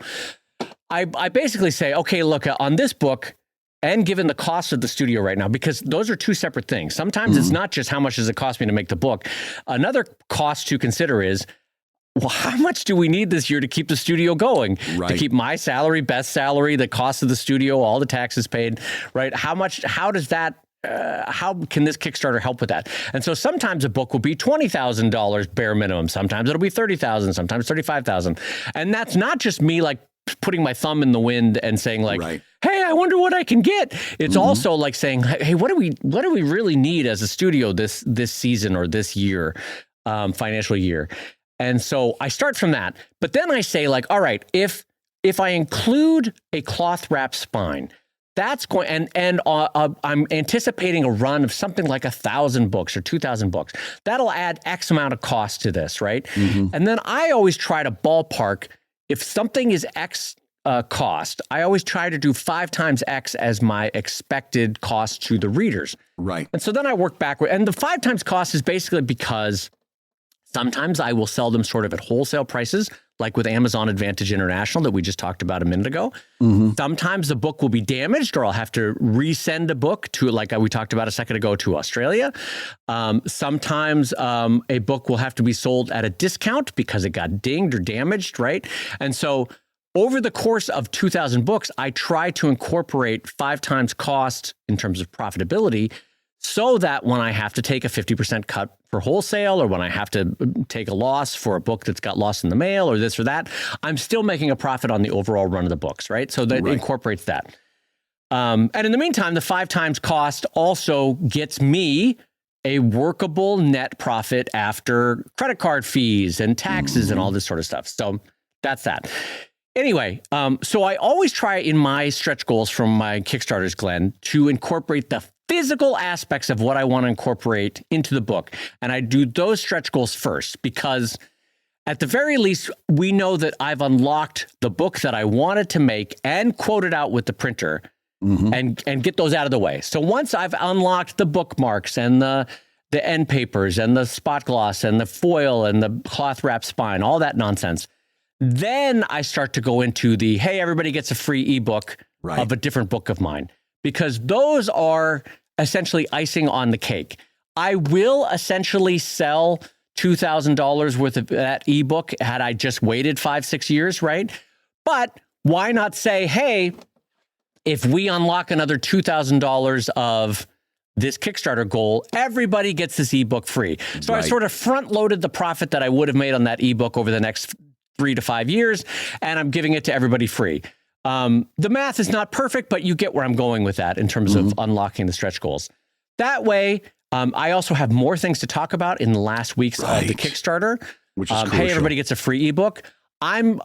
I basically say, okay, look, on this book, and given the cost of the studio right now, because those are two separate things. Sometimes it's not just how much does it cost me to make the book. Another cost to consider is, well, how much do we need this year to keep the studio going? Right. To keep my salary, best salary, the cost of the studio, all the taxes paid, right? How does that, how can this Kickstarter help with that? And so sometimes a book will be $20,000 bare minimum. Sometimes it'll be $30,000, sometimes $35,000. And that's not just me like putting my thumb in the wind and saying like, hey, I wonder what I can get. It's also like saying, hey, what do we really need as a studio this season or this year, financial year? And so I start from that, but then I say like, all right, if I include a cloth wrap spine, that's going, and I'm anticipating a run of something like 1,000 books or 2,000 books. That'll add X amount of cost to this, right? And then I always try to ballpark, if something is X cost, I always try to do 5 times X as my expected cost to the readers. Right. And so then I work backward, and the 5 times cost is basically because sometimes I will sell them sort of at wholesale prices, like with Amazon Advantage International that we just talked about a minute ago. Sometimes the book will be damaged, or I'll have to resend a book to, like we talked about a second ago, to Australia. Sometimes a book will have to be sold at a discount because it got dinged or damaged, right? And so over the course of 2,000 books, I try to incorporate 5 times cost in terms of profitability, so that when I have to take a 50% cut for wholesale, or when I have to take a loss for a book that's got lost in the mail or this or that, I'm still making a profit on the overall run of the books, right? So that incorporates that. And in the meantime, the 5 times cost also gets me a workable net profit after credit card fees and taxes and all this sort of stuff. So that's that. Anyway, so I always try in my stretch goals from my Kickstarters, Glenn, to incorporate the physical aspects of what I want to incorporate into the book. And I do those stretch goals first, because at the very least, we know that I've unlocked the book that I wanted to make and quote it out with the printer and get those out of the way. So once I've unlocked the bookmarks and the end papers and the spot gloss and the foil and the cloth wrap spine, all that nonsense, then I start to go into the, hey, everybody gets a free ebook of a different book of mine, because those are essentially icing on the cake. I will essentially sell $2,000 worth of that ebook had I just waited 5-6 years, right? But why not say, hey, if we unlock another $2,000 of this Kickstarter goal, everybody gets this ebook free. So I sort of front loaded the profit that I would have made on that ebook over the next 3 to 5 years, and I'm giving it to everybody free. The math is not perfect, but you get where I'm going with that in terms of unlocking the stretch goals. That way, I also have more things to talk about in the last weeks of the Kickstarter. Which is hey, everybody gets a free ebook. I'm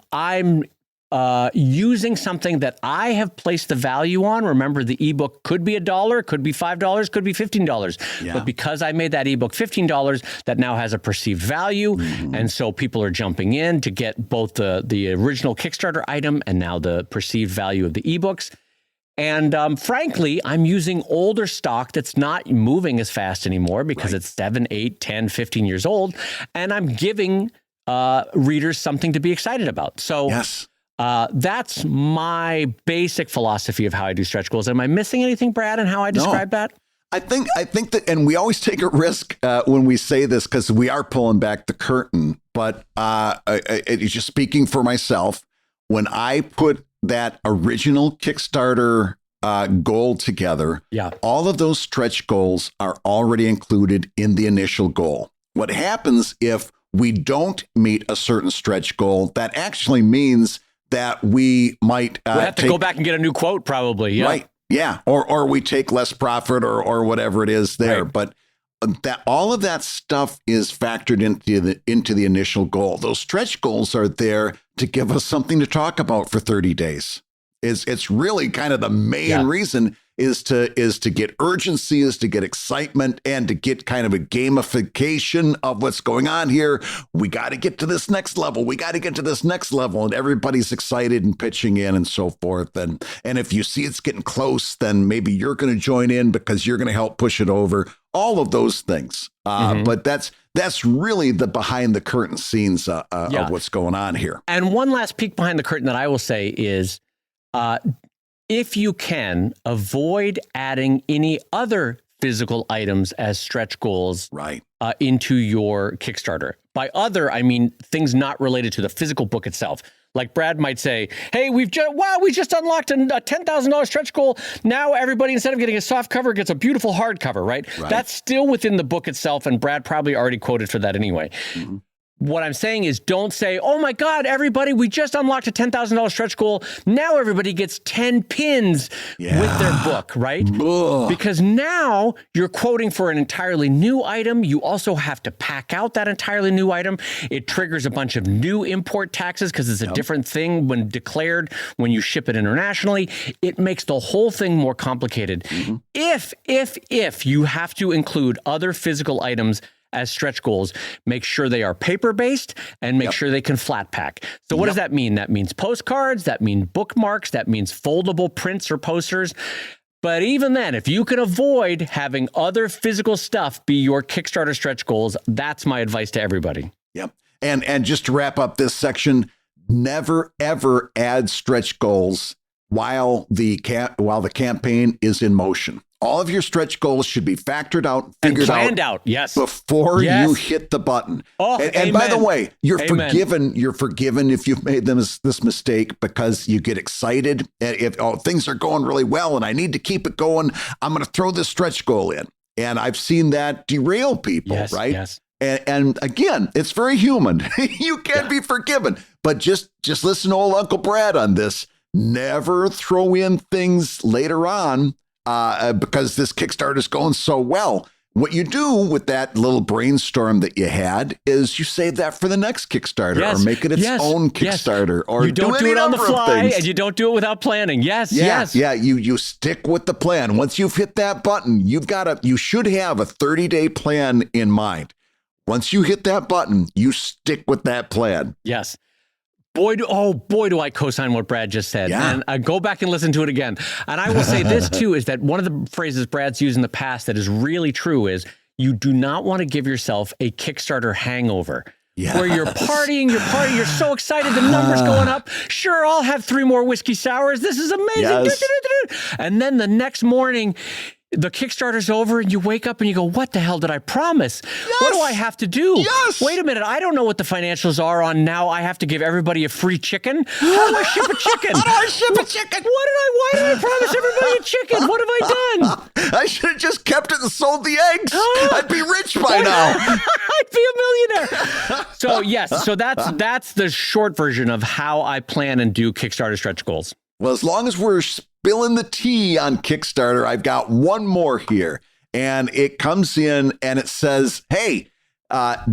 using something that I have placed the value on. Remember, the ebook could be $1, could be $5, could be $15. Yeah. But because I made that ebook $15, that now has a perceived value. And so people are jumping in to get both the original Kickstarter item and now the perceived value of the ebooks. And frankly, I'm using older stock that's not moving as fast anymore because it's 7, 8, 10, 15 years old. And I'm giving readers something to be excited about. So that's my basic philosophy of how I do stretch goals. Am I missing anything, Brad, in how I describe that? I think that, and we always take a risk when we say this, because we are pulling back the curtain. But it's just speaking for myself, when I put that original Kickstarter goal together, all of those stretch goals are already included in the initial goal. What happens if we don't meet a certain stretch goal? That actually means that we might we have to go back and get a new quote, probably. Right. Yeah. Or we take less profit or whatever it is there. But that all of that stuff is factored into the initial goal. Those stretch goals are there to give us something to talk about for 30 days. It's really kind of the main reason is to get urgency, is to get excitement, and to get kind of a gamification of what's going on here. We got to get to this next level. We got to get to this next level. And everybody's excited and pitching in and so forth. And if you see it's getting close, then maybe you're going to join in because you're going to help push it over. All of those things. But that's really the behind the curtain scenes of what's going on here. And one last peek behind the curtain that I will say is, if you can, avoid adding any other physical items as stretch goals into your Kickstarter. By other, I mean things not related to the physical book itself. Like Brad might say, hey, we just unlocked a $10,000 stretch goal. Now everybody, instead of getting a soft cover, gets a beautiful hardcover, right? That's still within the book itself, and Brad probably already quoted for that anyway. What I'm saying is, don't say, oh my God, everybody, we just unlocked a $10,000 stretch goal. Now everybody gets 10 pins with their book, right? Because now you're quoting for an entirely new item. You also have to pack out that entirely new item. It triggers a bunch of new import taxes because it's a different thing when declared when you ship it internationally. It makes the whole thing more complicated. If you have to include other physical items as stretch goals, make sure they are paper-based and make sure they can flat pack. So what does that mean? That means postcards, that means bookmarks, that means foldable prints or posters. But even then, if you can avoid having other physical stuff be your Kickstarter stretch goals, that's my advice to everybody. And just to wrap up this section, never ever add stretch goals while the campaign is in motion. All of your stretch goals should be factored out, And figured planned out. Yes. before Yes. you hit the button. Oh, and by the amen. way, you're Amen. forgiven. You're forgiven if you've made this mistake because you get excited. And if things are going really well and I need to keep it going, I'm going to throw this stretch goal in. And I've seen that derail people, Yes, right? yes. And again, it's very human. You can be forgiven, but just listen to old Uncle Brad on this. Never throw in things later on because this Kickstarter is going so well. What you do with that little brainstorm that you had is you save that for the next Kickstarter or make it its own Kickstarter or you don't do it on the fly and you don't do it without planning. Yes. Yeah. You stick with the plan. Once you've hit that button, you should have a 30-day plan in mind. Once you hit that button, you stick with that plan. Yes. Boy, do I co-sign what Brad just said. Yeah. And I go back and listen to it again. And I will say this too, is that one of the phrases Brad's used in the past that is really true is you do not want to give yourself a Kickstarter hangover. Yes. Where you're partying, you're so excited, the number's going up. Sure, I'll have 3 more whiskey sours. This is amazing. Yes. And then the next morning, the Kickstarter's over and you wake up and you go, what the hell did I promise? Yes. What do I have to do? Yes. Wait a minute. I don't know what the financials are on now. I have to give everybody a free chicken. How do I ship a chicken? How do I ship a chicken? Why did I promise everybody a chicken? What have I done? I should have just kept it and sold the eggs. I'd be rich by now. I'd be a millionaire. So yes, so that's the short version of how I plan and do Kickstarter stretch goals. Well, as long as we're spilling the tea on Kickstarter, I've got one more here. And it comes in and it says, hey,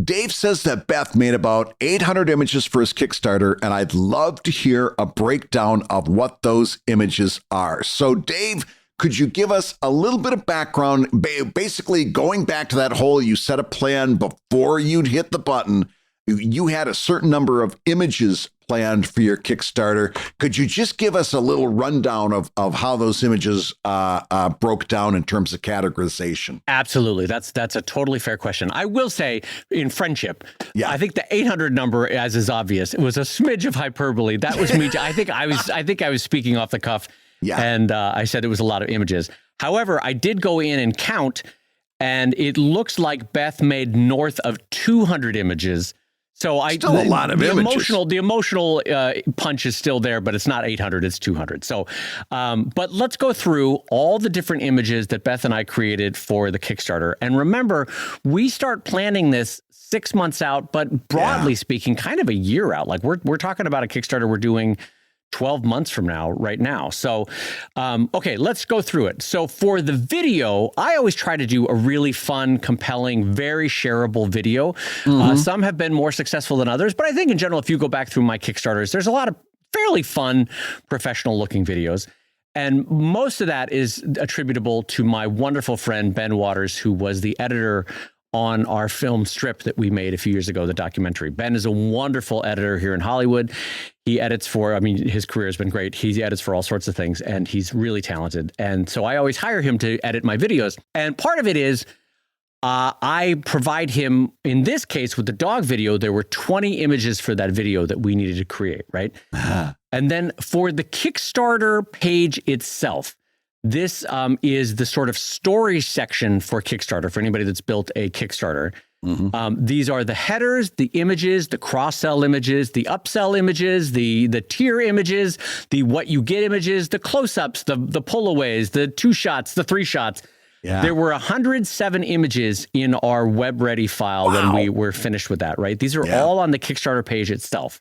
Dave says that Beth made about 800 images for his Kickstarter, and I'd love to hear a breakdown of what those images are. So, Dave, could you give us a little bit of background? Basically, going back to that whole, you set a plan before you'd hit the button. You had a certain number of images planned for your Kickstarter. Could you just give us a little rundown of how those images broke down in terms of categorization? Absolutely. That's a totally fair question. I will say in friendship, I think the 800 number, as is obvious, it was a smidge of hyperbole. That was me. I think I was speaking off the cuff. Yeah. And I said it was a lot of images. However, I did go in and count, and it looks like Beth made north of 200 images. So Still a lot of images. The emotional punch is still there, but it's not 800, it's 200. So, but let's go through all the different images that Beth and I created for the Kickstarter. And remember, we start planning this 6 months out, but broadly speaking, kind of a year out. Like we're talking about a Kickstarter we're doing 12 months from now, right now. So, okay, let's go through it. So for the video, I always try to do a really fun, compelling, very shareable video. Some have been more successful than others, but I think in general, if you go back through my Kickstarters, there's a lot of fairly fun, professional looking videos. And most of that is attributable to my wonderful friend, Ben Waters, who was the editor on our film strip that we made a few years ago, the documentary. Ben is a wonderful editor here in Hollywood. He edits for, his career has been great. He edits for all sorts of things, and he's really talented. And so I always hire him to edit my videos. And part of it is I provide him, in this case, with the dog video, there were 20 images for that video that we needed to create, right? And then for the Kickstarter page itself, this is the sort of story section for Kickstarter, for anybody that's built a Kickstarter. These are the headers, the images, the cross-sell images, the upsell images, the tier images, the what you get images, the close-ups, the pull-aways, the 2 shots, the 3 shots. Yeah. There were 107 images in our web-ready file when we were finished with that, right? These are all on the Kickstarter page itself.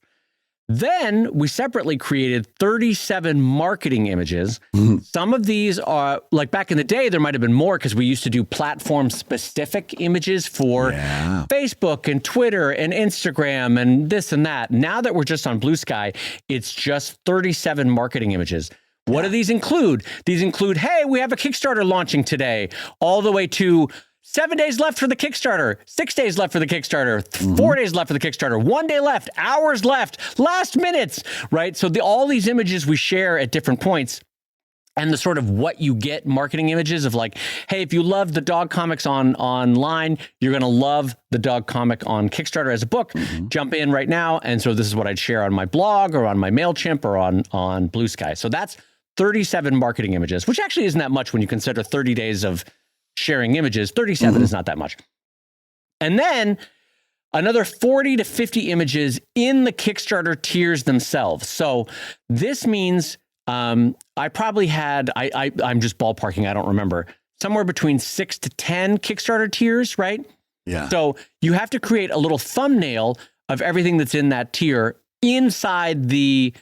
Then we separately created 37 marketing images. Some of these are, like back in the day, there might have been more because we used to do platform-specific images for Facebook and Twitter and Instagram and this and that. Now that we're just on Blue Sky, it's just 37 marketing images. What do these include? These include, hey, we have a Kickstarter launching today, all the way to 7 days left for the Kickstarter, 6 days left for the Kickstarter, 4 days left for the Kickstarter, 1 day left, hours left, last minutes, right? So all these images we share at different points, and the sort of what you get marketing images of like, hey, if you love the dog comics online, you're going to love the dog comic on Kickstarter as a book. Jump in right now. And so this is what I'd share on my blog or on my MailChimp or on Blue Sky. So that's 37 marketing images, which actually isn't that much when you consider 30 days of sharing images. 37 is not that much. And then another 40 to 50 images in the Kickstarter tiers themselves. So this means I probably had, I'm just ballparking, I don't remember, somewhere between 6 to 10 Kickstarter tiers, right? Yeah. So you have to create a little thumbnail of everything that's in that tier inside the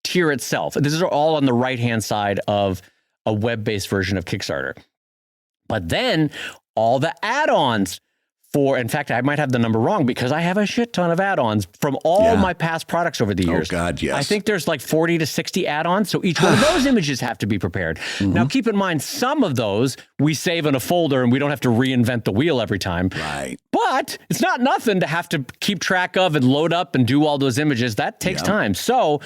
tier itself. This is all on the right-hand side of a web-based version of Kickstarter. But then all the add-ons in fact, I might have the number wrong because I have a shit ton of add-ons from all my past products over the years. Oh, God, yes. I think there's like 40 to 60 add-ons, so each one of those images have to be prepared. Now, keep in mind, some of those we save in a folder and we don't have to reinvent the wheel every time. Right. But it's not nothing to have to keep track of and load up and do all those images. That takes time. So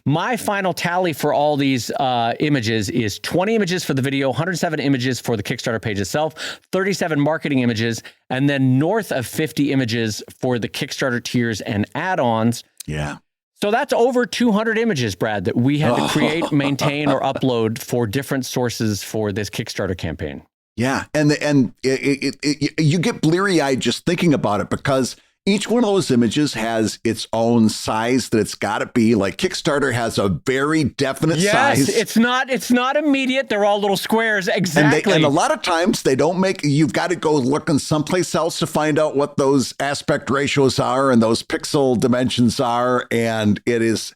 my final tally for all these images is 20 images for the video, 107 images for the Kickstarter page itself, 37 marketing images, and then north of 50 images for the Kickstarter tiers and add-ons. Yeah. So that's over 200 images, Brad, that we had to create, maintain, or upload for different sources for this Kickstarter campaign. Yeah. And you get bleary-eyed just thinking about it because each one of those images has its own size that it's got to be. Like Kickstarter has a very definite size. Yes, it's not immediate. They're all little squares. Exactly. And a lot of times they don't you've got to go looking someplace else to find out what those aspect ratios are and those pixel dimensions are. And it's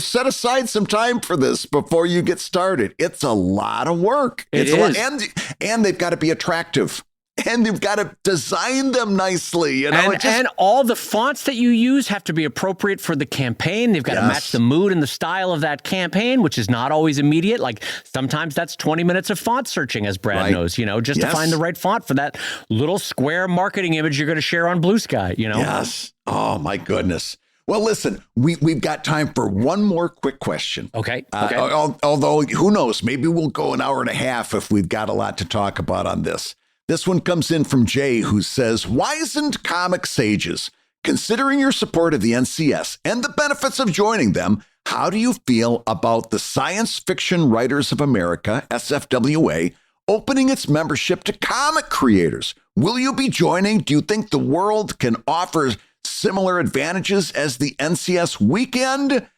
set aside some time for this before you get started. It's a lot of work. And they've got to be attractive. And you've got to design them nicely, you know. And all the fonts that you use have to be appropriate for the campaign. They've got to match the mood and the style of that campaign, which is not always immediate. Like sometimes that's 20 minutes of font searching, as Brad knows, you know, just to find the right font for that little square marketing image you're going to share on Blue Sky, you know. Yes. Oh, my goodness. Well, listen, we've got time for one more quick question. Okay. Although, who knows, maybe we'll go an hour and a half if we've got a lot to talk about on this. This one comes in from Jay, who says, wizened comic sages, considering your support of the NCS and the benefits of joining them, how do you feel about the Science Fiction Writers of America, SFWA, opening its membership to comic creators? Will you be joining? Do you think the world can offer similar advantages as the NCS weekend?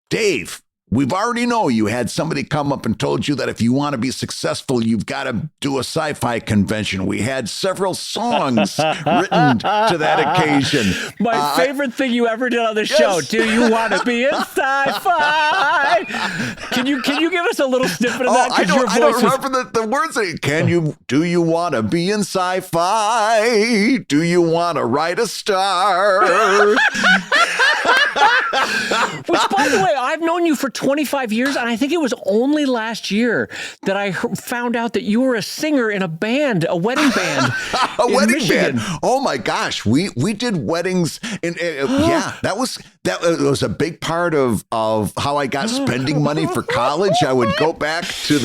Dave, we've already know you had somebody come up and told you that if you want to be successful, you've got to do a sci-fi convention. We had several songs written to that occasion. My favorite thing you ever did on the show. Do you want to be in sci-fi? Can you give us a little snippet of that? I don't remember the words. Do you want to be in sci-fi? Do you want to write a star? Which, by the way, I've known you for 25 years, and I think it was only last year that I found out that you were a singer in a band, a wedding band. A wedding Michigan. band. Oh my gosh, we did weddings, and that was a big part of how I got spending money for college. I would go back to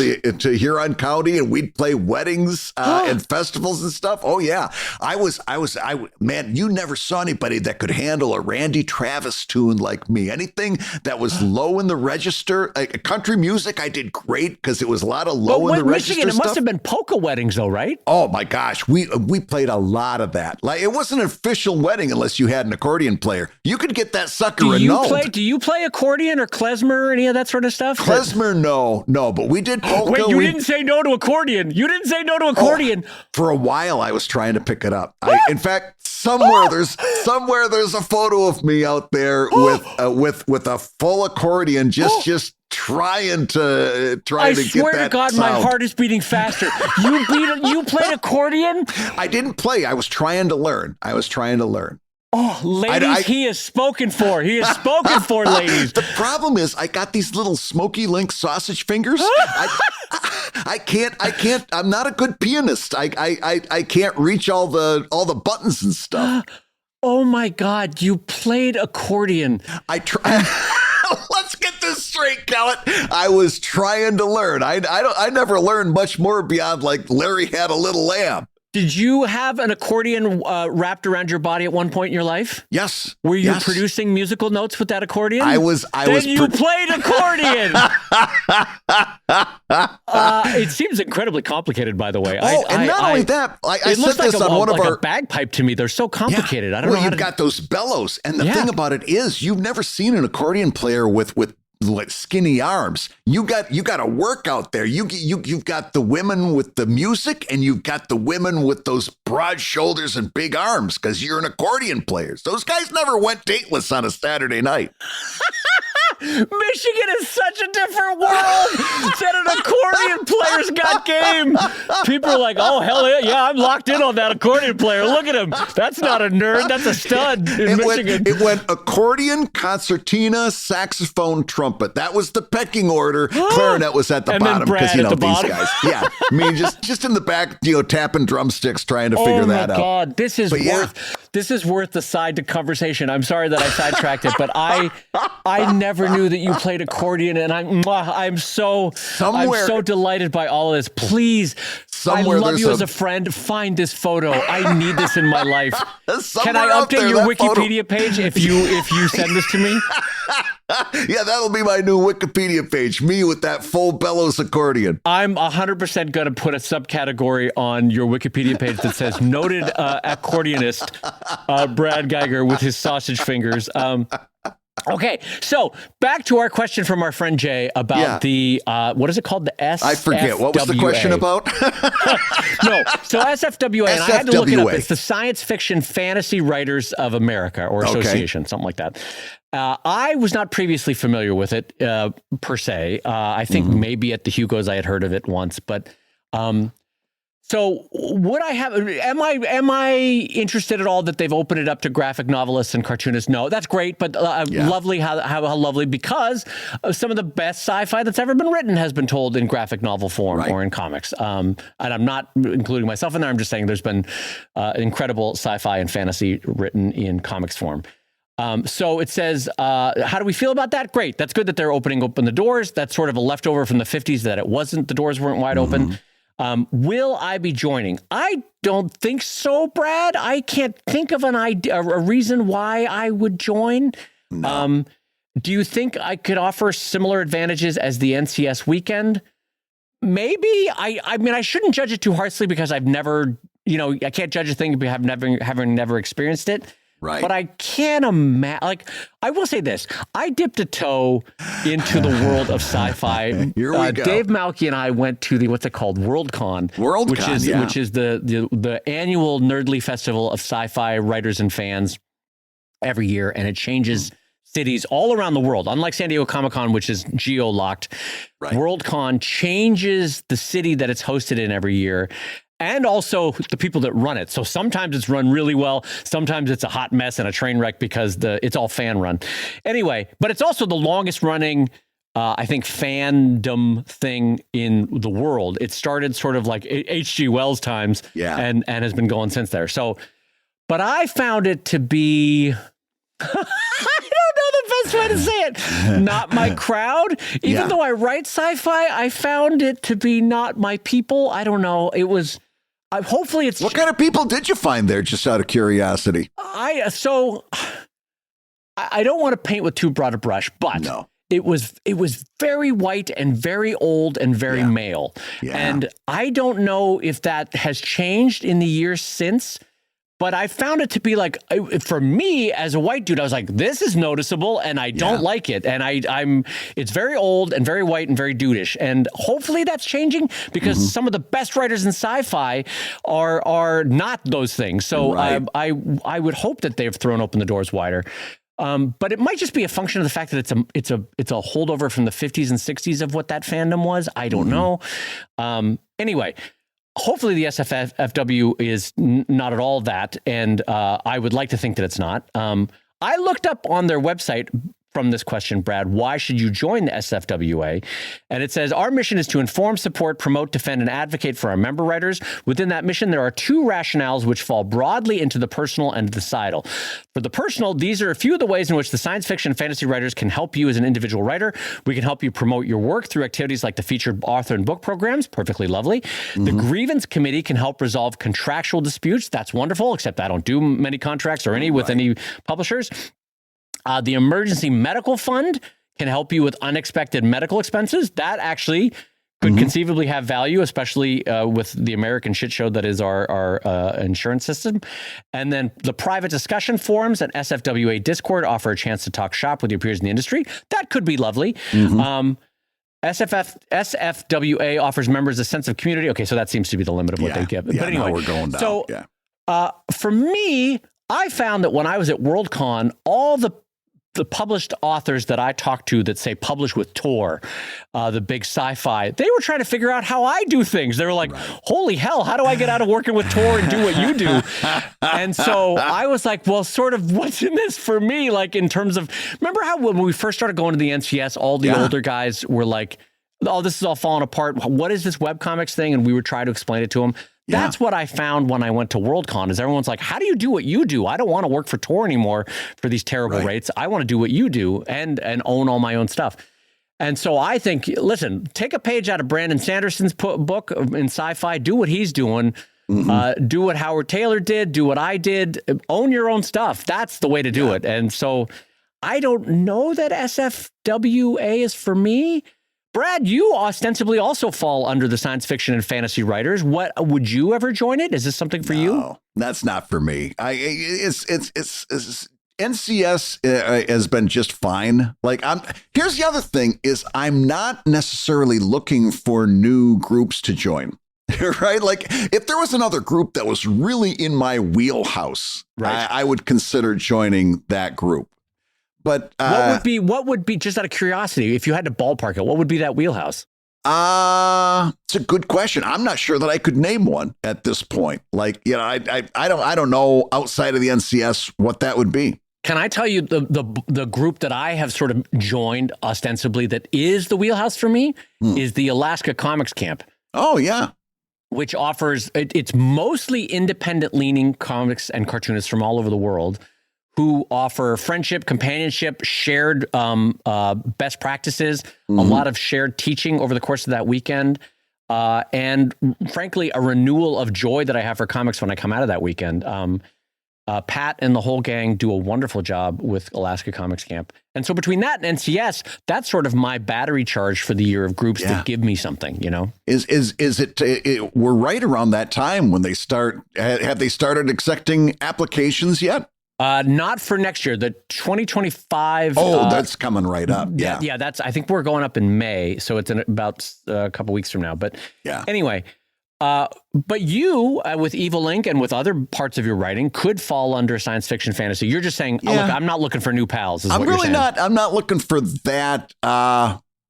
Huron County, and we'd play weddings and festivals and stuff. Oh yeah, man, you never saw anybody that could handle a Randy Travis tune like me. Anything that was low in the register, like country music, I did great because it was a lot of low in the register Michigan, stuff. it must have been polka weddings, though, right? Oh my gosh, we played a lot of that. Like it wasn't an official wedding unless you had an accordion player. You could get that sucker annulled. Do you play accordion or klezmer or any of that sort of stuff? Klezmer, no, but we did polka. Wait, you didn't say no to accordion. You didn't say no to accordion. For a while, I was trying to pick it up. In fact, somewhere there's a photo of me out there with a full accordion, just trying to get that I swear to God, sound. my heart is beating faster. You played accordion? I didn't play. I was trying to learn. Oh, ladies, he is spoken for. He is spoken for, ladies. The problem is I got these little Smoky Link sausage fingers. I can't, I'm not a good pianist. I can't reach all the buttons and stuff. Oh my God, you played accordion. I tried. Let's get this straight, Kellett. I was trying to learn. I never learned much more beyond like Larry Had a Little Lamb. Did you have an accordion wrapped around your body at one point in your life? Yes. Were you Yes. producing musical notes with that accordion? I was. You played accordion. It seems incredibly complicated, by the way. And not only that, I it said looks like this on one of our a bagpipe to me. They're so complicated. I don't know. Well, you've got those bellows, and the thing about it is, you've never seen an accordion player with like skinny arms. You got a workout there. You've got the women with the music, and you've got the women with those broad shoulders and big arms because you're an accordion player. Those guys never went dateless on a Saturday night. Michigan is such a different world. Said an accordion player's got game. People are like, oh, hell yeah, I'm locked in on that accordion player. Look at him. That's not a nerd. That's a stud in Michigan. It went accordion, concertina, saxophone, trumpet. That was the pecking order. Clarinet was at the bottom because, these guys. Yeah. I mean, just in the back, tapping drumsticks, trying to figure that out. Oh, my God. This is worth the side conversation. I'm sorry that I sidetracked it, but I never knew that you played accordion, and I'm so delighted by all of this. Please, I love you as a friend. Find this photo. I need this in my life. Can I update your Wikipedia page if you send this to me? Yeah, that'll be my new Wikipedia page. Me with that full bellows accordion. I'm 100% going to put a subcategory on your Wikipedia page that says noted accordionist Brad Geiger with his sausage fingers. Okay, so back to our question from our friend Jay about the, what is it called? The SFWA. I forget. What was the question about? No, so SFWA, and I had to look it up. It's the Science Fiction Fantasy Writers of America, or Association, something like that. I was not previously familiar with it, per se. I think maybe at the Hugos I had heard of it once, but... So would I have, am I interested at all that they've opened it up to graphic novelists and cartoonists? No, that's great, but lovely, how lovely, because some of the best sci-fi that's ever been written has been told in graphic novel form or in comics. And I'm not including myself in there. I'm just saying there's been incredible sci-fi and fantasy written in comics form. So it says, how do we feel about that? Great. That's good that they're opening open the doors. That's sort of a leftover from the 50s that the doors weren't wide open. Will I be joining? I don't think so, Brad. I can't think of a reason why I would join. No. Do you think I could offer similar advantages as the NCS weekend? Maybe. I mean, I shouldn't judge it too harshly because I've never, I can't judge a thing because having never experienced it. Right. But I can't imagine, I will say this. I dipped a toe into the world of sci-fi. Here we go. Dave Malky and I went to what's it called? Worldcon. Which is the annual nerdly festival of sci-fi writers and fans every year. And it changes cities all around the world. Unlike San Diego Comic-Con, which is geo-locked, Worldcon changes the city that it's hosted in every year. And also the people that run it. So sometimes it's run really well. Sometimes it's a hot mess and a train wreck because it's all fan run. Anyway, but it's also the longest running, I think, fandom thing in the world. It started sort of like H.G. Wells times and has been going since there. So, but I found it to be... I don't know the best way to say it. Not my crowd. Even though I write sci-fi, I found it to be not my people. I don't know. It was... hopefully it's... What kind of people did you find there, just out of curiosity? I don't want to paint with too broad a brush, but it was very white and very old and very male. Yeah. And I don't know if that has changed in the years since, but I found it to be like, for me as a white dude, I was like, this is noticeable and I don't like it. And it's very old and very white and very dudeish. And hopefully that's changing because some of the best writers in sci-fi are not those things. So I would hope that they've thrown open the doors wider. But it might just be a function of the fact that it's a holdover from the 50s and 60s of what that fandom was. I don't know. Anyway, hopefully the SFFW is not at all that, and I would like to think that it's not. I looked up on their website from this question, Brad, why should you join the SFWA? And it says, our mission is to inform, support, promote, defend, and advocate for our member writers. Within that mission, there are two rationales which fall broadly into the personal and the societal. For the personal, these are a few of the ways in which the science fiction and fantasy writers can help you as an individual writer. We can help you promote your work through activities like the featured author and book programs. Perfectly lovely. The grievance committee can help resolve contractual disputes. That's wonderful, except I don't do many contracts or any with any publishers. The emergency medical fund can help you with unexpected medical expenses. That actually could conceivably have value, especially with the American shit show that is our insurance system. And then the private discussion forums and SFWA Discord offer a chance to talk shop with your peers in the industry. That could be lovely. SFWA offers members a sense of community. Okay, so that seems to be the limit of what they give. Yeah, but anyway, we're going down. So for me, I found that when I was at Worldcon, all the published authors that I talked to that say publish with Tor, the big sci-fi, they were trying to figure out how I do things. They were like, holy hell, how do I get out of working with Tor and do what you do? And so I was like, well, sort of what's in this for me? Like in terms of, remember how when we first started going to the NCS, all the older guys were like, oh, this is all falling apart. What is this webcomics thing? And we would try to explain it to them. That's what I found when I went to Worldcon is everyone's like, how do you do what you do? I don't want to work for Tor anymore for these terrible rates. I want to do what you do and own all my own stuff. And so I think, listen, take a page out of Brandon Sanderson's book in sci-fi, do what he's doing, do what Howard Taylor did, do what I did, own your own stuff. That's the way to do it. And so I don't know that SFWA is for me. Brad, you ostensibly also fall under the science fiction and fantasy writers. What would you ever join it? Is this something for you? No, that's not for me. It's NCS has been just fine. Like here's the other thing is I'm not necessarily looking for new groups to join. Right? Like if there was another group that was really in my wheelhouse, I would consider joining that group. But what would be just out of curiosity, if you had to ballpark it, what would be that wheelhouse? It's a good question. I'm not sure that I could name one at this point. Like, you know, I don't know outside of the NCS what that would be. Can I tell you the group that I have sort of joined ostensibly that is the wheelhouse for me is the Alaska Comics Camp. Oh, yeah. Which offers, it's mostly independent leaning comics and cartoonists from all over the world who offer friendship, companionship, shared best practices, a lot of shared teaching over the course of that weekend, and frankly, a renewal of joy that I have for comics when I come out of that weekend. Pat and the whole gang do a wonderful job with Alaska Comics Camp. And so between that and NCS, that's sort of my battery charge for the year of groups that give me something, you know? Is it we're right around that time when they start, have they started accepting applications yet? Not for next year, the 2025. Oh, that's coming right up. Yeah. Yeah. I think we're going up in May. So it's in about a couple weeks from now. But anyway, but you with Evil Inc. and with other parts of your writing could fall under science fiction fantasy. You're just saying, oh, look, I'm not looking for new pals. I'm really not. I'm not looking for that.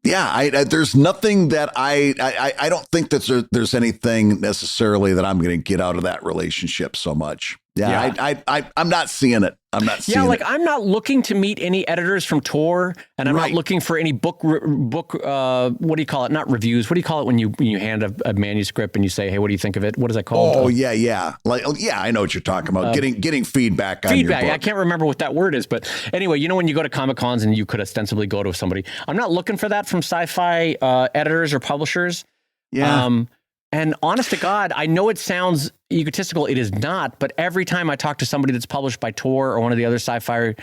There's nothing that I don't think that there's anything necessarily that I'm going to get out of that relationship so much. I'm not seeing it. I'm not seeing it. I'm not looking to meet any editors from Tor, and I'm not looking for any book. What do you call it? Not reviews. What do you call it when you hand a manuscript and you say, hey, what do you think of it? What is that called? Oh, yeah. I know what you're talking about. Getting feedback on your book. I can't remember what that word is, but anyway, you know, when you go to Comic-Cons and you could ostensibly go to somebody, I'm not looking for that from sci-fi editors or publishers. Yeah. And honest to God, I know it sounds egotistical. It is not. But every time I talk to somebody that's published by Tor or one of the other sci-fi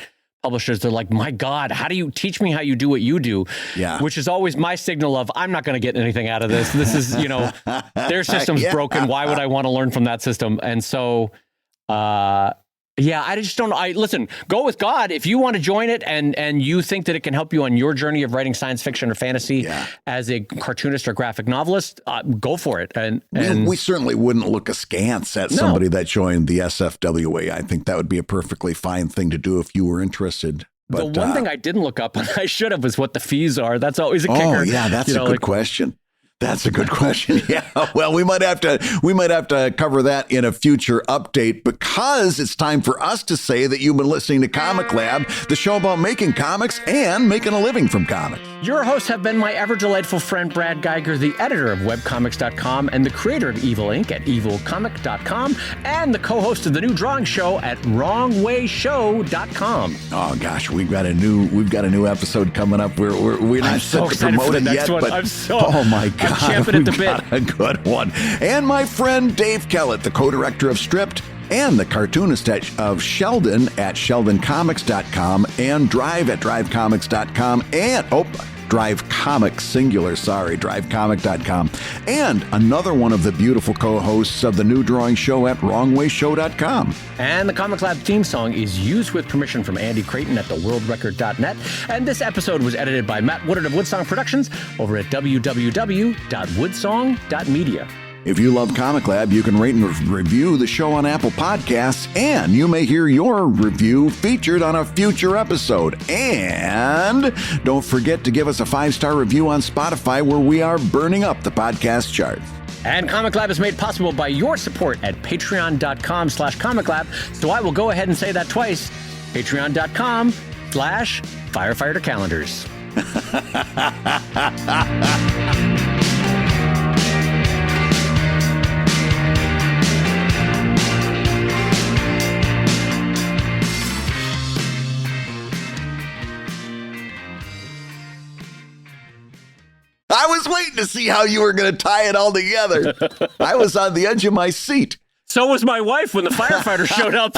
publishers, they're like, my God, how do you teach me how you do what you do? Yeah. Which is always my signal of, I'm not going to get anything out of this. This is, you know, their system's broken. Why would I want to learn from that system? And so, I just don't know. Listen, go with God. If you want to join it and you think that it can help you on your journey of writing science fiction or fantasy as a cartoonist or graphic novelist, go for it. And we certainly wouldn't look askance at somebody that joined the SFWA. I think that would be a perfectly fine thing to do if you were interested. But the one thing I didn't look up, and I should have, was what the fees are. That's always a kicker. Oh, yeah, that's a good question. That's a good question. Yeah. Well, we might have to cover that in a future update because it's time for us to say that you've been listening to Comic Lab, the show about making comics and making a living from comics. Your hosts have been my ever delightful friend Brad Geiger, the editor of webcomics.com and the creator of Evil Inc. at evilcomic.com, and the co-host of the new drawing show at wrongwayshow.com. Oh gosh, we've got a new episode coming up. We're not so set to promote it yet, one. but Oh my God. I'm champing at the bit. Got a good one. And my friend Dave Kellett, the co-director of Stripped and the cartoonist of Sheldon at sheldoncomics.com and Drive at drivecomics.com and Drive Comics singular, sorry, drivecomic.com, and another one of the beautiful co-hosts of the new drawing show at wrongwayshow.com. And the Comic Lab theme song is used with permission from Andy Creighton at theworldrecord.net. And this episode was edited by Matt Woodard of Woodsong Productions over at www.woodsong.media. If you love Comic Lab, you can rate and review the show on Apple Podcasts, and you may hear your review featured on a future episode. And don't forget to give us a 5-star review on Spotify, where we are burning up the podcast charts. And Comic Lab is made possible by your support at patreon.com/Comic Lab. So I will go ahead and say that twice. Patreon.com/Firefighter Calendars. I was waiting to see how you were going to tie it all together. I was on the edge of my seat. So was my wife when the firefighter showed up.